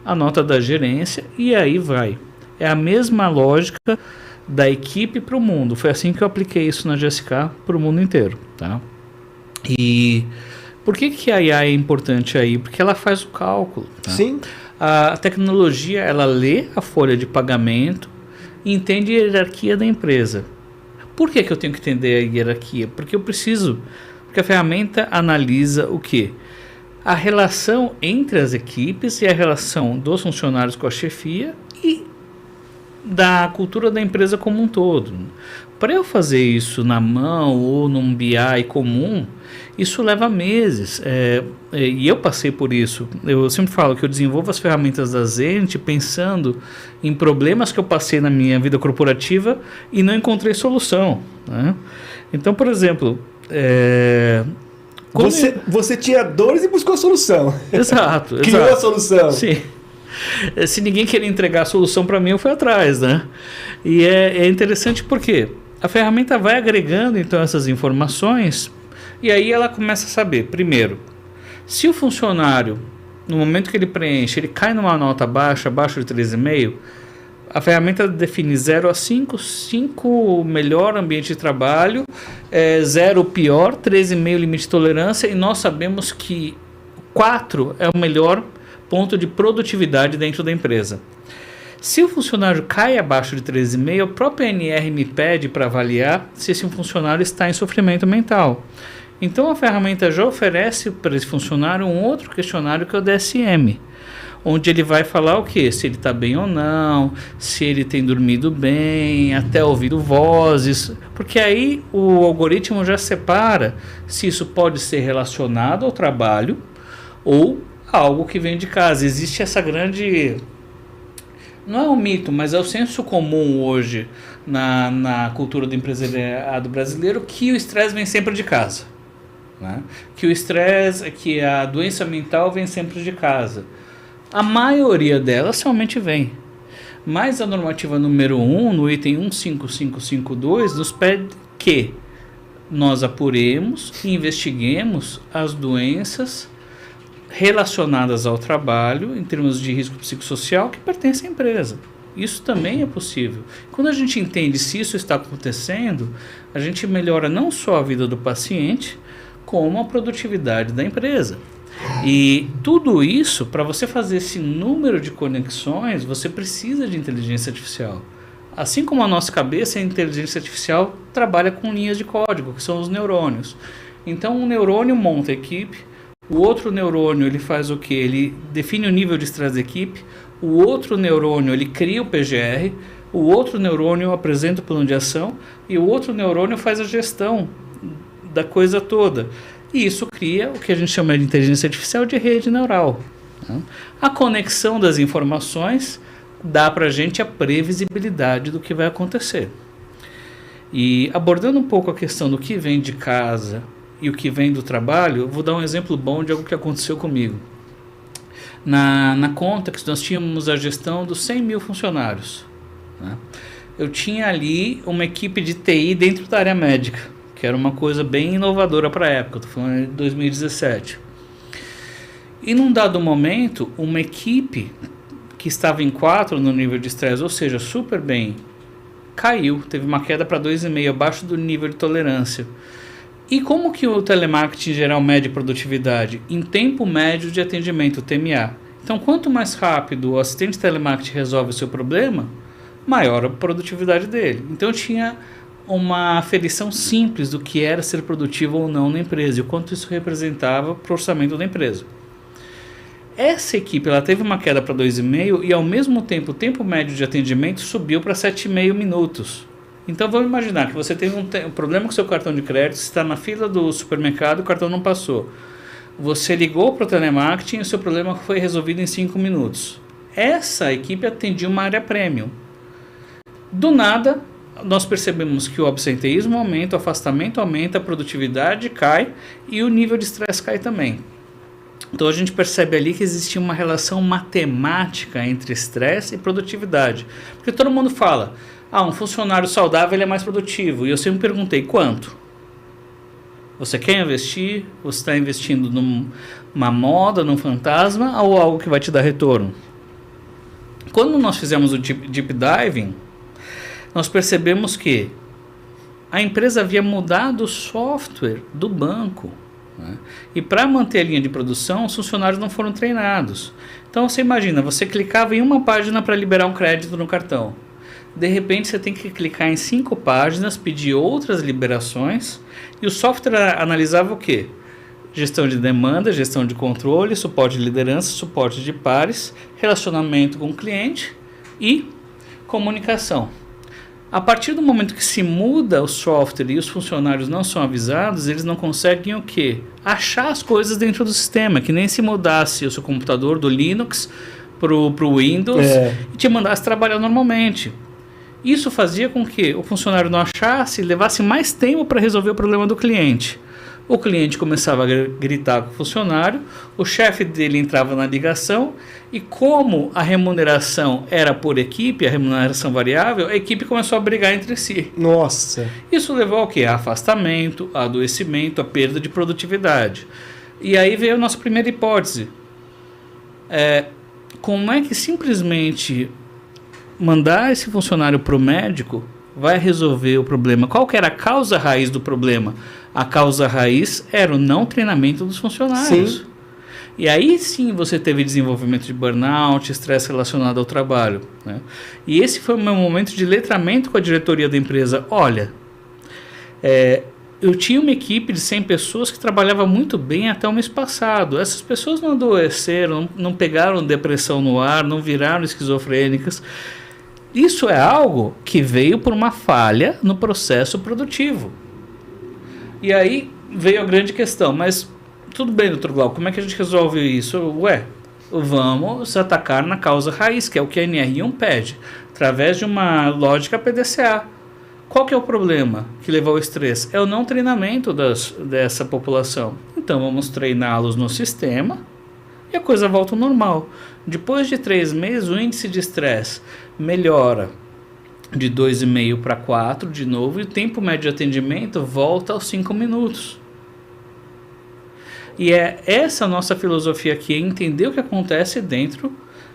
a nota da gerência e aí vai. É a mesma lógica da equipe para o mundo. Foi assim que eu apliquei isso na GSK para o mundo inteiro. Tá? E por que a IA é importante aí? Porque ela faz o cálculo. Tá? Sim. A tecnologia, ela lê a folha de pagamento e entende a hierarquia da empresa. Por que eu tenho que entender a hierarquia? Porque a ferramenta analisa o quê? A relação entre as equipes e a relação dos funcionários com a chefia e da cultura da empresa como um todo. Para eu fazer isso na mão ou num BI comum, isso leva meses. E eu passei por isso. Eu sempre falo que eu desenvolvo as ferramentas da Zenit pensando em problemas que eu passei na minha vida corporativa e não encontrei solução. Né? Então, por exemplo... Você tinha dores e buscou a solução. Exato. Criou a solução. Sim. Se ninguém queria entregar a solução para mim, eu fui atrás, né? E é interessante porque a ferramenta vai agregando então essas informações e aí ela começa a saber, primeiro, se o funcionário, no momento que ele preenche, ele cai numa nota baixa, abaixo de 3,5, a ferramenta define 0 a 5, 5 melhor ambiente de trabalho, 0 pior, 13,5 limite de tolerância e nós sabemos que 4 é o melhor ponto de produtividade dentro da empresa. Se o funcionário cai abaixo de 13,5, a própria ANR me pede para avaliar se esse funcionário está em sofrimento mental. Então a ferramenta já oferece para esse funcionário um outro questionário que é o DSM, onde ele vai falar o quê? Se ele está bem ou não, se ele tem dormido bem, até ouvido vozes, porque aí o algoritmo já separa se isso pode ser relacionado ao trabalho ou algo que vem de casa. Existe essa grande... Não é um mito, mas é o senso comum hoje na cultura do empresariado brasileiro que o estresse vem sempre de casa. Né? Que o estresse, que a doença mental vem sempre de casa. A maioria delas realmente vem. Mas a normativa número 1, no item 15552, nos pede que nós apuremos e investiguemos as doenças relacionadas ao trabalho, em termos de risco psicossocial, que pertence à empresa. Isso também é possível. Quando a gente entende se isso está acontecendo, a gente melhora não só a vida do paciente, como a produtividade da empresa. E tudo isso, para você fazer esse número de conexões, você precisa de inteligência artificial. Assim como a nossa cabeça, a inteligência artificial trabalha com linhas de código, que são os neurônios. Então, um neurônio monta a equipe, o outro neurônio ele faz o quê? Ele define o nível de estresse da equipe, o outro neurônio ele cria o PGR, o outro neurônio apresenta o plano de ação e o outro neurônio faz a gestão da coisa toda. E isso cria o que a gente chama de inteligência artificial de rede neural. Né? A conexão das informações dá para a gente a previsibilidade do que vai acontecer. E abordando um pouco a questão do que vem de casa e o que vem do trabalho, eu vou dar um exemplo bom de algo que aconteceu comigo. Na Contax, nós tínhamos a gestão dos 100 mil funcionários. Né? Eu tinha ali uma equipe de TI dentro da área médica, que era uma coisa bem inovadora para a época, estou falando de 2017. E num dado momento, uma equipe que estava em 4 no nível de estresse, ou seja, super bem, caiu, teve uma queda para 2,5, abaixo do nível de tolerância. E como que o telemarketing em geral mede produtividade? Em tempo médio de atendimento, TMA. Então, quanto mais rápido o assistente de telemarketing resolve o seu problema, maior a produtividade dele. Então, tinha uma aferição simples do que era ser produtivo ou não na empresa e o quanto isso representava para o orçamento da empresa. essa equipe ela teve uma queda para 2,5 e ao mesmo tempo o tempo médio de atendimento subiu para 7,5 minutos. Então vamos imaginar que você teve um problema com seu cartão de crédito, você está na fila do supermercado e o cartão não passou. Você ligou para o telemarketing e o seu problema foi resolvido em 5 minutos. Essa equipe atendia uma área premium. Do nada, nós percebemos que o absenteísmo aumenta, o afastamento aumenta, a produtividade cai e o nível de estresse cai também. Então a gente percebe ali que existia uma relação matemática entre estresse e produtividade. Porque todo mundo fala, um funcionário saudável ele é mais produtivo. E eu sempre perguntei, quanto? Você quer investir? Você está investindo numa moda, num fantasma ou algo que vai te dar retorno? Quando nós fizemos o deep diving, nós percebemos que a empresa havia mudado o software do banco. Né? E para manter a linha de produção, os funcionários não foram treinados. Então você imagina, você clicava em uma página para liberar um crédito no cartão. De repente você tem que clicar em 5 páginas, pedir outras liberações, e o software analisava o quê? Gestão de demanda, gestão de controle, suporte de liderança, suporte de pares, relacionamento com o cliente e comunicação. A partir do momento que se muda o software e os funcionários não são avisados, eles não conseguem o quê? Achar as coisas dentro do sistema, que nem se mudasse o seu computador do Linux para o Windows e te mandasse trabalhar normalmente. Isso fazia com que o funcionário não achasse e levasse mais tempo para resolver o problema do cliente. O cliente começava a gritar com o funcionário, o chefe dele entrava na ligação e como a remuneração era por equipe, a remuneração variável, a equipe começou a brigar entre si. Nossa! Isso levou ao quê? A afastamento, a adoecimento, a perda de produtividade. E aí veio a nossa primeira hipótese. Como é que simplesmente mandar esse funcionário para o médico vai resolver o problema? Qual que era a causa raiz do problema? A causa raiz era o não treinamento dos funcionários. Sim. E aí sim você teve desenvolvimento de burnout, estresse relacionado ao trabalho. Né? E esse foi o meu momento de letramento com a diretoria da empresa. Olha, eu tinha uma equipe de 100 pessoas que trabalhava muito bem até o mês passado. Essas pessoas não adoeceram, não pegaram depressão no ar, não viraram esquizofrênicas. Isso é algo que veio por uma falha no processo produtivo. E aí veio a grande questão, mas tudo bem, doutor Glauco, como é que a gente resolve isso? Vamos atacar na causa raiz, que é o que a NR1 pede, através de uma lógica PDCA. Qual que é o problema que levou ao estresse? É o não treinamento dessa população. Então vamos treiná-los no sistema e a coisa volta ao normal. Depois de 3 meses, o índice de estresse melhora de 2,5 para 4 de novo e o tempo médio de atendimento volta aos 5 minutos. E é essa a nossa filosofia aqui, é entender o que acontece dentro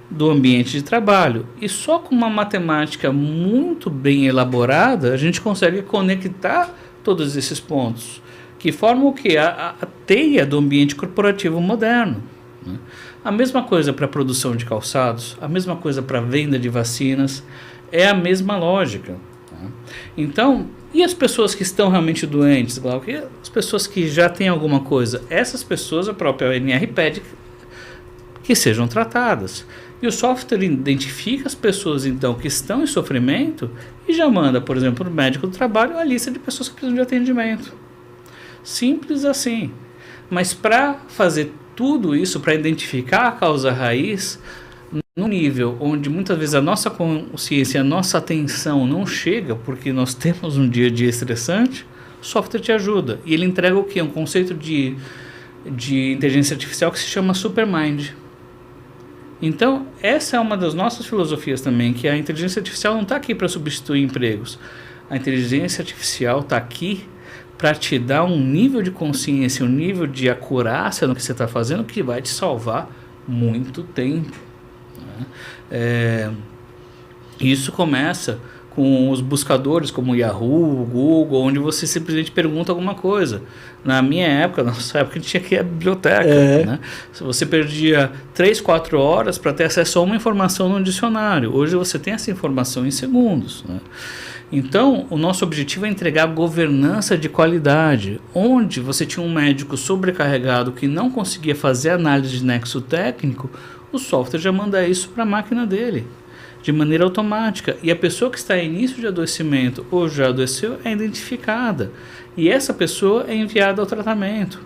do ambiente de trabalho. E só com uma matemática muito bem elaborada, a gente consegue conectar todos esses pontos, que formam o quê? A teia do ambiente corporativo moderno. Né? A mesma coisa para a produção de calçados, a mesma coisa para a venda de vacinas, é a mesma lógica. Tá? Então, e as pessoas que estão realmente doentes, Glauco? E as pessoas que já têm alguma coisa? Essas pessoas, a própria ONR pede que sejam tratadas. E o software identifica as pessoas, então, que estão em sofrimento e já manda, por exemplo, para o médico do trabalho a lista de pessoas que precisam de atendimento. Simples assim. Mas para fazer tudo isso, para identificar a causa raiz, num nível onde muitas vezes a nossa consciência, a nossa atenção não chega, porque nós temos um dia a dia estressante, o software te ajuda. E ele entrega o quê? Um conceito de inteligência artificial que se chama Supermind. Então, essa é uma das nossas filosofias também, que a inteligência artificial não está aqui para substituir empregos. A inteligência artificial está aqui para te dar um nível de consciência, um nível de acurácia no que você está fazendo, que vai te salvar muito tempo. Isso começa com os buscadores como o Yahoo, o Google, onde você simplesmente pergunta alguma coisa. Na minha época, na nossa época, a gente tinha que ir à biblioteca. Né? Se você perdia 3, 4 horas para ter acesso a uma informação no dicionário. Hoje você tem essa informação em segundos. Né? Então, o nosso objetivo é entregar governança de qualidade, onde você tinha um médico sobrecarregado que não conseguia fazer análise de nexo técnico, o software já manda isso para a máquina dele, de maneira automática. E a pessoa que está em início de adoecimento ou já adoeceu é identificada. E essa pessoa é enviada ao tratamento.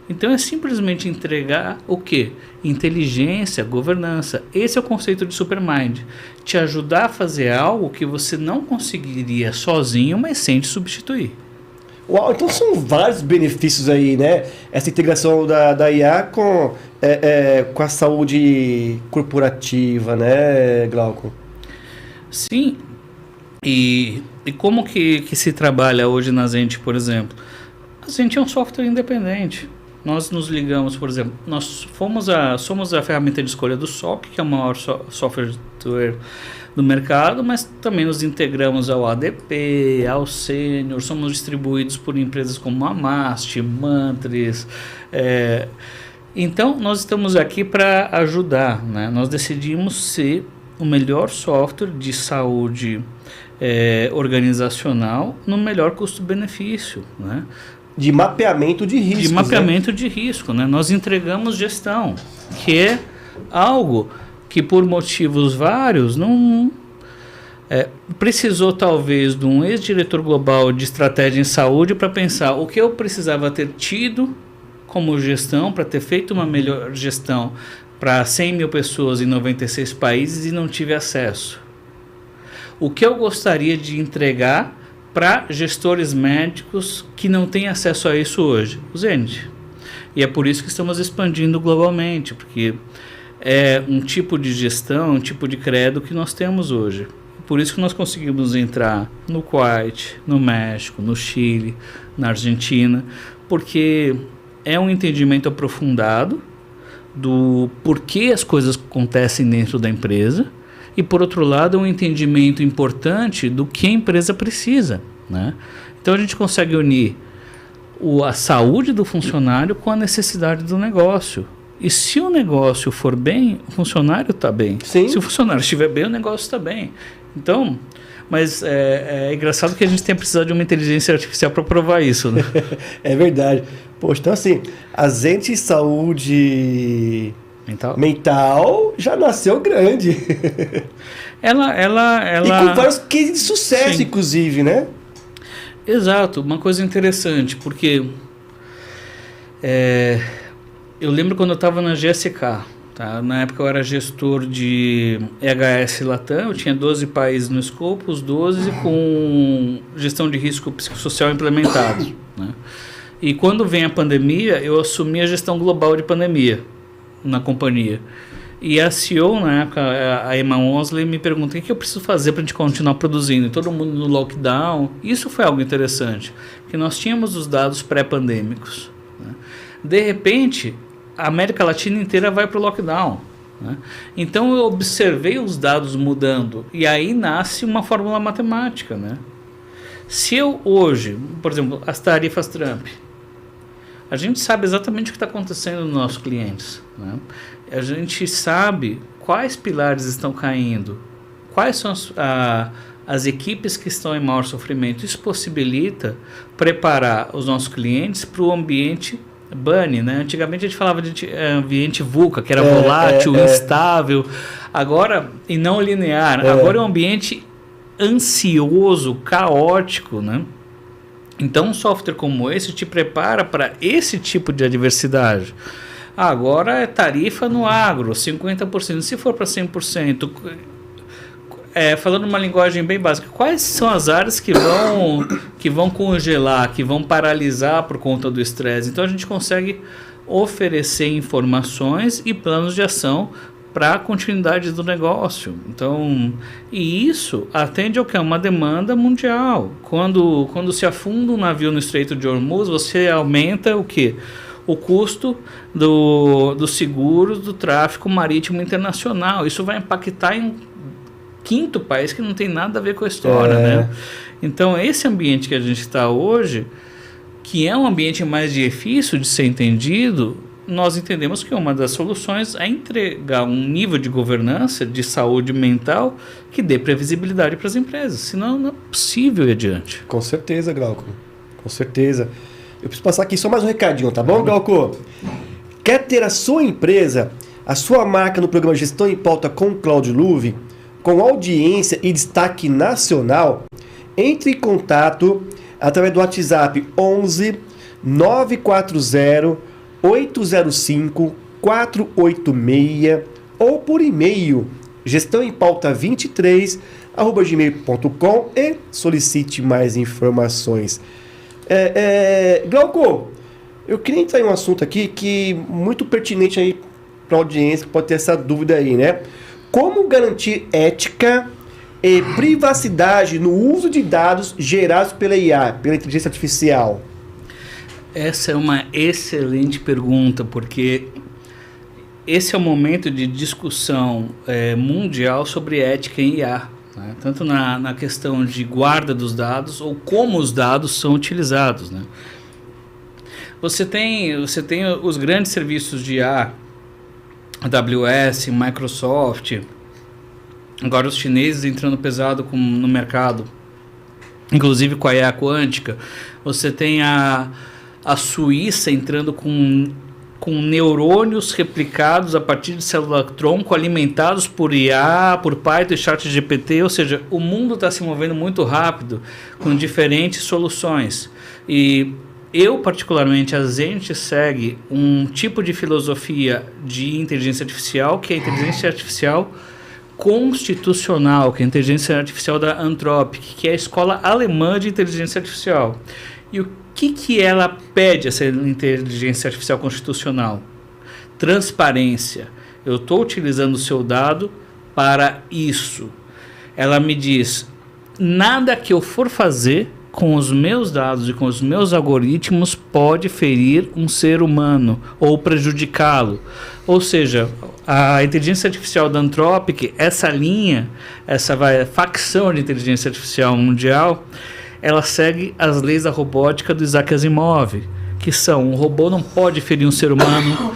Então é simplesmente entregar o quê? Inteligência, governança. Esse é o conceito de Supermind. Te ajudar a fazer algo que você não conseguiria sozinho, mas sem te substituir. Uau, então são vários benefícios aí, né? Essa integração da IA com a saúde corporativa, né, Glauco? Sim. E como que se trabalha hoje na Zente, por exemplo? A Zente é um software independente. Nós nos ligamos, por exemplo, nós somos a ferramenta de escolha do SOC, que é o maior software do mercado, mas também nos integramos ao ADP, ao Sênior, somos distribuídos por empresas como a Mast, Mantris. Então, nós estamos aqui para ajudar. Né? Nós decidimos ser o melhor software de saúde organizacional no melhor custo-benefício, né? De mapeamento de riscos. De mapeamento, né? De risco, né? Nós entregamos gestão, que é algo que por motivos vários não precisou talvez de um ex-diretor global de estratégia em saúde para pensar o que eu precisava ter tido como gestão para ter feito uma melhor gestão para 100 mil pessoas em 96 países e não tive acesso. O que eu gostaria de entregar para gestores médicos que não têm acesso a isso hoje? O Zenit. E é por isso que estamos expandindo globalmente, porque é um tipo de gestão, um tipo de credo que nós temos hoje. Por isso que nós conseguimos entrar no Kuwait, no México, no Chile, na Argentina, porque é um entendimento aprofundado do porquê as coisas acontecem dentro da empresa e, por outro lado, um entendimento importante do que a empresa precisa. Né? Então, a gente consegue unir a saúde do funcionário com a necessidade do negócio. E se o negócio for bem, o funcionário está bem. Sim. Se o funcionário estiver bem, o negócio está bem. Então, mas é engraçado que a gente tenha precisado de uma inteligência artificial para provar isso. Né? É verdade. Poxa, então assim, a Zente Saúde mental já nasceu grande. Ela... E com vários cases de sucesso, sim, inclusive, né? Exato. Uma coisa interessante, porque eu lembro quando eu estava na GSK, tá? Na época eu era gestor de EHS Latam, eu tinha 12 países no escopo, os 12 com gestão de risco psicossocial implementados. Né? E quando vem a pandemia, eu assumi a gestão global de pandemia na companhia. E a CEO, na época, a Emma Onsley, me perguntou o que eu preciso fazer para a gente continuar produzindo. E todo mundo no lockdown. Isso foi algo interessante, porque nós tínhamos os dados pré-pandêmicos. Né? De repente, a América Latina inteira vai para o lockdown. Né? Então, eu observei os dados mudando. E aí nasce uma fórmula matemática. Né? Se eu hoje, por exemplo, as tarifas Trump, a gente sabe exatamente o que está acontecendo nos nossos clientes. Né? A gente sabe quais pilares estão caindo, quais são as equipes que estão em maior sofrimento. Isso possibilita preparar os nossos clientes para o ambiente bunny. Né? Antigamente a gente falava de ambiente VUCA, que era volátil, instável, agora, e não linear. Agora é um ambiente ansioso, caótico, né? Então, um software como esse te prepara para esse tipo de adversidade. Agora é tarifa no agro, 50%. Se for para 100%, falando uma linguagem bem básica, quais são as áreas que vão congelar, que vão paralisar por conta do estresse? Então, a gente consegue oferecer informações e planos de ação para a continuidade do negócio. Então, e isso atende ao que é uma demanda mundial. Quando se afunda um navio no Estreito de Hormuz, você aumenta o quê? O custo dos seguros do tráfego marítimo internacional. Isso vai impactar em 5º país que não tem nada a ver com a história, né? Então, esse ambiente que a gente está hoje, que é um ambiente mais difícil de ser entendido, nós entendemos que uma das soluções é entregar um nível de governança, de saúde mental, que dê previsibilidade para as empresas. Senão, não é possível ir adiante. Com certeza, Glauco. Com certeza. Eu preciso passar aqui só mais um recadinho, tá bom, Glauco? Quer ter a sua empresa, a sua marca no programa Gestão em Pauta com Cláudio Luve, com audiência e destaque nacional? Entre em contato através do WhatsApp 11 940 805 486 ou por e-mail gestãoempauta23@gmail.com e solicite mais informações. Glauco, eu queria entrar em um assunto aqui que muito pertinente aí para a audiência que pode ter essa dúvida aí, né? Como garantir ética e privacidade no uso de dados gerados pela IA, pela inteligência artificial? Essa é uma excelente pergunta, porque esse é o momento de discussão mundial sobre ética em IA, né? Tanto na questão de guarda dos dados ou como os dados são utilizados, né? Você tem os grandes serviços de IA, AWS, Microsoft, agora os chineses entrando pesado no mercado, inclusive com a IA quântica. Você tem a Suíça entrando com neurônios replicados a partir de célula-tronco, alimentados por IA, por Python e ChatGPT, ou seja, o mundo está se movendo muito rápido com diferentes soluções. E eu, particularmente, a gente segue um tipo de filosofia de inteligência artificial, que é a inteligência artificial constitucional, que é a inteligência artificial da Anthropic, que é a escola alemã de inteligência artificial. E o que ela pede, essa inteligência artificial constitucional? Transparência. Eu estou utilizando o seu dado para isso. Ela me diz, nada que eu for fazer com os meus dados e com os meus algoritmos pode ferir um ser humano ou prejudicá-lo. Ou seja, a inteligência artificial da Anthropic, essa linha, essa facção de inteligência artificial mundial, ela segue as leis da robótica do Isaac Asimov, que são: um robô não pode ferir um ser humano,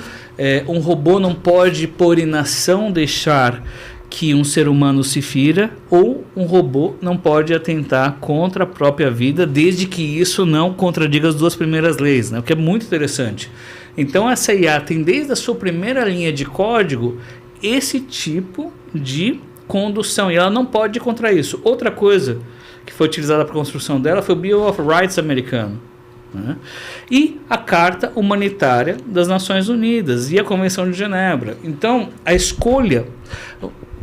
um robô não pode, por inação, deixar que um ser humano se fira, ou um robô não pode atentar contra a própria vida, desde que isso não contradiga as duas primeiras leis, né? O que é muito interessante. Então essa IA tem desde a sua primeira linha de código esse tipo de condução, e ela não pode ir contra isso. Outra coisa que foi utilizada para a construção dela foi o Bill of Rights americano, né? E a Carta Humanitária das Nações Unidas e a Convenção de Genebra. Então, a escolha,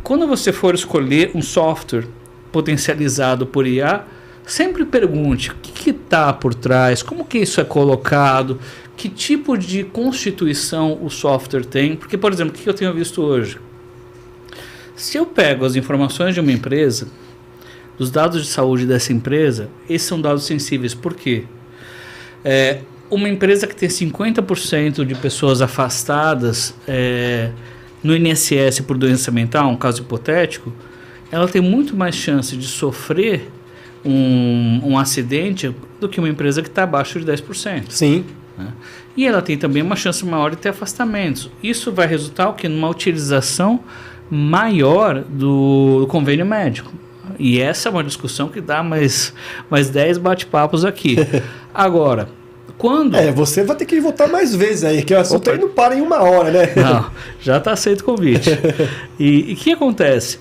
quando você for escolher um software potencializado por IA, sempre pergunte o que está por trás, como que isso é colocado, que tipo de constituição o software tem. Porque, por exemplo, o que eu tenho visto hoje? Se eu pego as informações de uma empresa, dos dados de saúde dessa empresa, esses são dados sensíveis. Por quê? Uma empresa que tem 50% de pessoas afastadas no INSS por doença mental, um caso hipotético, ela tem muito mais chance de sofrer um acidente do que uma empresa que está abaixo de 10%. Sim. Né? E ela tem também uma chance maior de ter afastamentos. Isso vai resultar numa utilização maior do convênio médico. E essa é uma discussão que dá mais 10 bate-papos aqui. Agora, quando... você vai ter que voltar mais vezes aí, que o assunto aí não para em 1 hora, né? Não, já está aceito o convite. E o que acontece?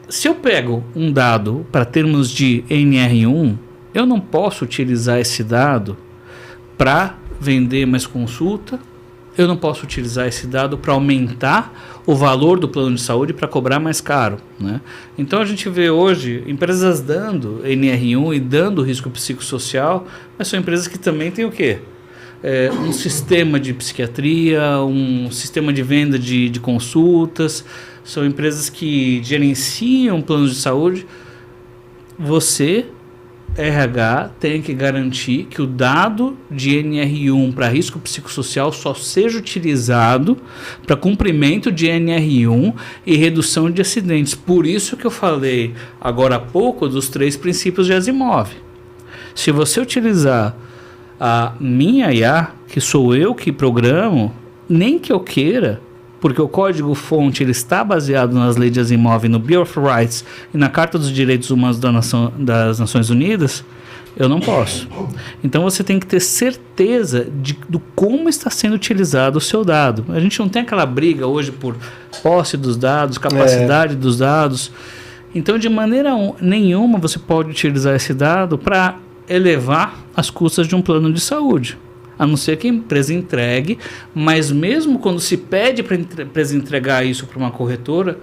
Se eu pego um dado para termos de NR1, eu não posso utilizar esse dado para vender mais consulta, eu não posso utilizar esse dado para aumentar o valor do plano de saúde para cobrar mais caro, né? Então a gente vê hoje empresas dando NR1 e dando risco psicossocial, mas são empresas que também têm o quê? Um sistema de psiquiatria, um sistema de venda de consultas, são empresas que gerenciam planos de saúde. Você RH tem que garantir que o dado de NR1 para risco psicossocial só seja utilizado para cumprimento de NR1 e redução de acidentes. Por isso que eu falei agora há pouco dos 3 princípios de Asimov. Se você utilizar a minha IA, que sou eu que programo, nem que eu queira, porque o código-fonte ele está baseado nas leis de Asimov, no Bill of Rights e na Carta dos Direitos Humanos das Nações Unidas, eu não posso. Então você tem que ter certeza do como está sendo utilizado o seu dado. A gente não tem aquela briga hoje por posse dos dados, capacidade dos dados. Então, de maneira nenhuma, você pode utilizar esse dado para elevar as custas de um plano de saúde. A não ser que a empresa entregue, mas mesmo quando se pede para a empresa entregar isso para uma corretora,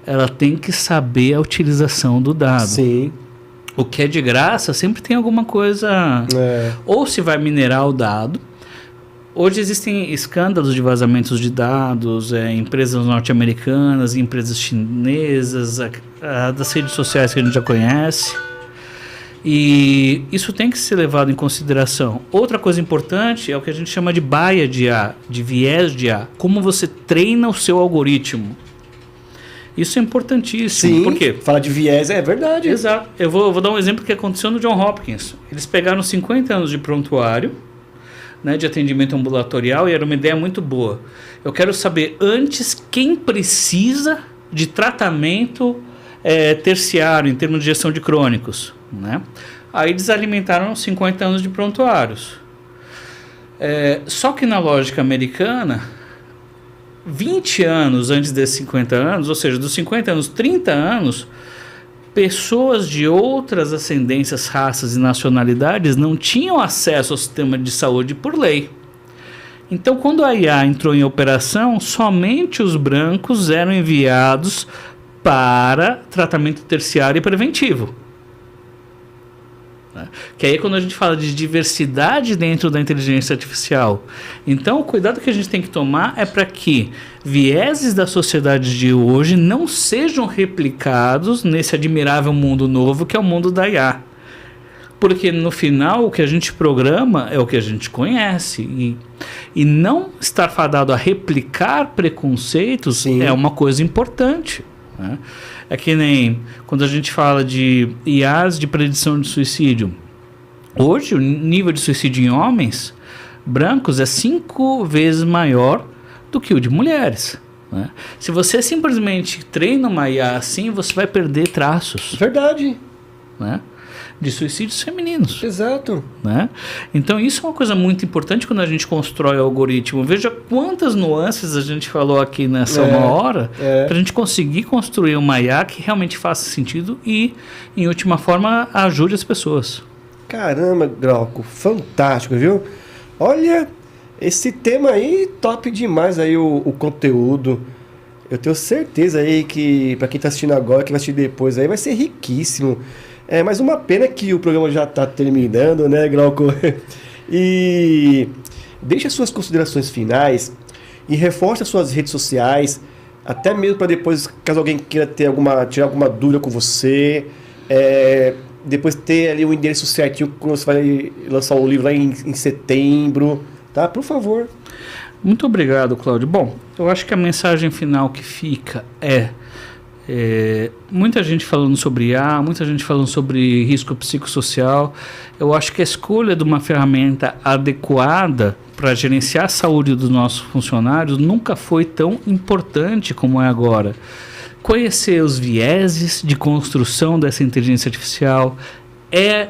ela tem que saber a utilização do dado. Sim. O que é de graça sempre tem alguma coisa... Ou se vai minerar o dado. Hoje existem escândalos de vazamentos de dados, empresas norte-americanas, empresas chinesas, das redes sociais que a gente já conhece. E isso tem que ser levado em consideração. Outra coisa importante é o que a gente chama de baia de IA, de viés de IA. Como você treina o seu algoritmo. Isso é importantíssimo. Sim, por quê? Fala de viés, é verdade. Exato. Eu vou dar um exemplo que aconteceu no John Hopkins. Eles pegaram 50 anos de prontuário, né, de atendimento ambulatorial, e era uma ideia muito boa. Eu quero saber antes quem precisa de tratamento terciário, em termos de gestão de crônicos. Né? Aí eles alimentaram 50 anos de prontuários. Só que na lógica americana, 20 anos antes desses 50 anos, ou seja, dos 50 anos, 30 anos, pessoas de outras ascendências, raças e nacionalidades não tinham acesso ao sistema de saúde por lei. Então, quando a IA entrou em operação, somente os brancos eram enviados para tratamento terciário e preventivo. Que aí é quando a gente fala de diversidade dentro da inteligência artificial. Então, o cuidado que a gente tem que tomar é para que vieses da sociedade de hoje não sejam replicados nesse admirável mundo novo que é o mundo da IA. Porque no final o que a gente programa é o que a gente conhece. E não estar fadado a replicar preconceitos Sim. é uma coisa importante. Né? É que nem quando a gente fala de IAs de predição de suicídio. Hoje, o nível de suicídio em homens brancos é 5 vezes maior do que o de mulheres. Né? Se você simplesmente treina uma IA assim, você vai perder traços. Verdade. Né? De suicídios femininos. Exato. Né? Então isso é uma coisa muito importante quando a gente constrói o algoritmo. Veja quantas nuances a gente falou aqui nessa uma hora para a gente conseguir construir uma IA que realmente faça sentido e, em última forma, ajude as pessoas. Caramba, Glauco, fantástico, viu? Olha, esse tema aí, top demais aí o conteúdo. Eu tenho certeza aí que, para quem está assistindo agora, quem vai assistir depois aí, vai ser riquíssimo. Mas uma pena que o programa já está terminando, né, Glauco? E deixe as suas considerações finais e reforce as suas redes sociais, até mesmo para depois, caso alguém queira tirar alguma dúvida com você, depois ter ali o endereço certinho quando você vai lançar o livro lá em setembro, tá? Por favor. Muito obrigado, Cláudio. Bom, eu acho que a mensagem final que fica muita gente falando sobre IA, muita gente falando sobre risco psicossocial. Eu acho que a escolha de uma ferramenta adequada para gerenciar a saúde dos nossos funcionários nunca foi tão importante como é agora. Conhecer os vieses de construção dessa inteligência artificial,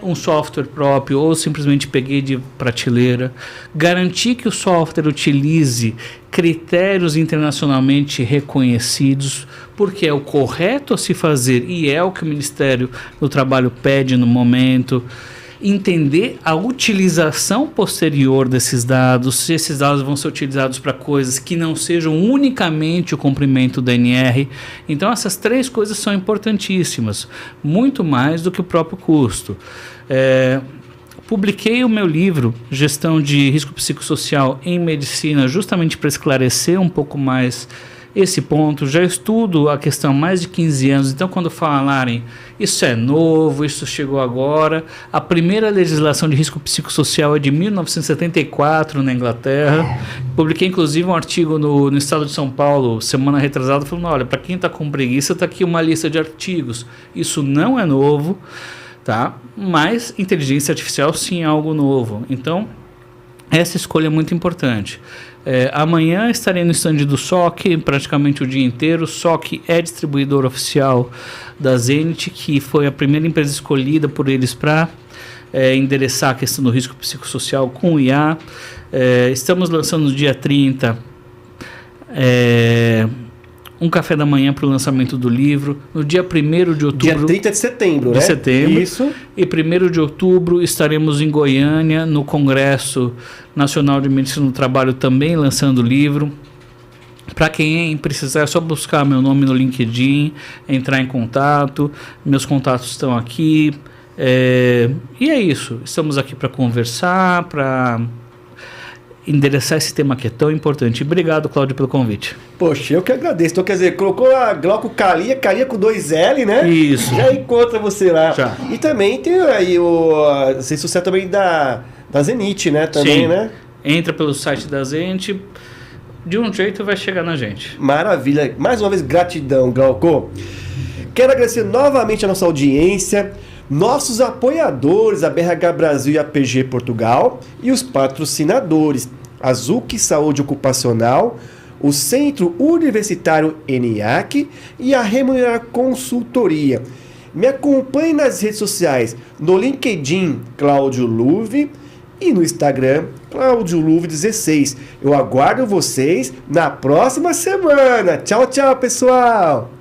um software próprio ou simplesmente peguei de prateleira, garantir que o software utilize critérios internacionalmente reconhecidos, porque é o correto a se fazer e é o que o Ministério do Trabalho pede no momento. Entender a utilização posterior desses dados, se esses dados vão ser utilizados para coisas que não sejam unicamente o cumprimento da NR. Então essas 3 coisas são importantíssimas, muito mais do que o próprio custo. Publiquei o meu livro, Gestão de Risco Psicossocial em Medicina, justamente para esclarecer um pouco mais esse ponto, já estudo a questão há mais de 15 anos, então quando falarem isso é novo, isso chegou agora, a primeira legislação de risco psicossocial é de 1974 na Inglaterra. Publiquei inclusive um artigo no Estado de São Paulo, semana retrasada, falando, olha, para quem está com preguiça, está aqui uma lista de artigos. Isso não é novo, tá? Mas inteligência artificial sim é algo novo. Então, essa escolha é muito importante. Amanhã estarei no stand do SOC praticamente o dia inteiro. O SOC é distribuidor oficial da Zenit, que foi a primeira empresa escolhida por eles para endereçar a questão do risco psicossocial com o IA. Estamos lançando no dia 30 um café da manhã para o lançamento do livro. No dia 1º de outubro... Dia 30 de setembro, né? De setembro. Isso. E 1º de outubro estaremos em Goiânia, no Congresso Nacional de Medicina do Trabalho, também lançando o livro. Para quem precisar, é só buscar meu nome no LinkedIn, entrar em contato. Meus contatos estão aqui. E é isso. Estamos aqui para conversar, para endereçar esse tema que é tão importante. Obrigado, Cláudio, pelo convite. Poxa, eu que agradeço. Então, quer dizer, colocou a Glauco Calia com 2L, né? Isso. Já encontra você lá. Já. E também tem aí o sucesso também da Zenit, né? Também, sim. Né? Entra pelo site da Zenit, de um jeito vai chegar na gente. Maravilha. Mais uma vez, gratidão, Glauco. Quero agradecer novamente a nossa audiência, nossos apoiadores, a BRH Brasil e a PG Portugal, e os patrocinadores, a ZUC Saúde Ocupacional, o Centro Universitário ENIAC e a Remunerar Consultoria. Me acompanhe nas redes sociais, no LinkedIn, Cláudio Luve, e no Instagram, Cláudio Luve 16. Eu aguardo vocês na próxima semana. Tchau, tchau, pessoal!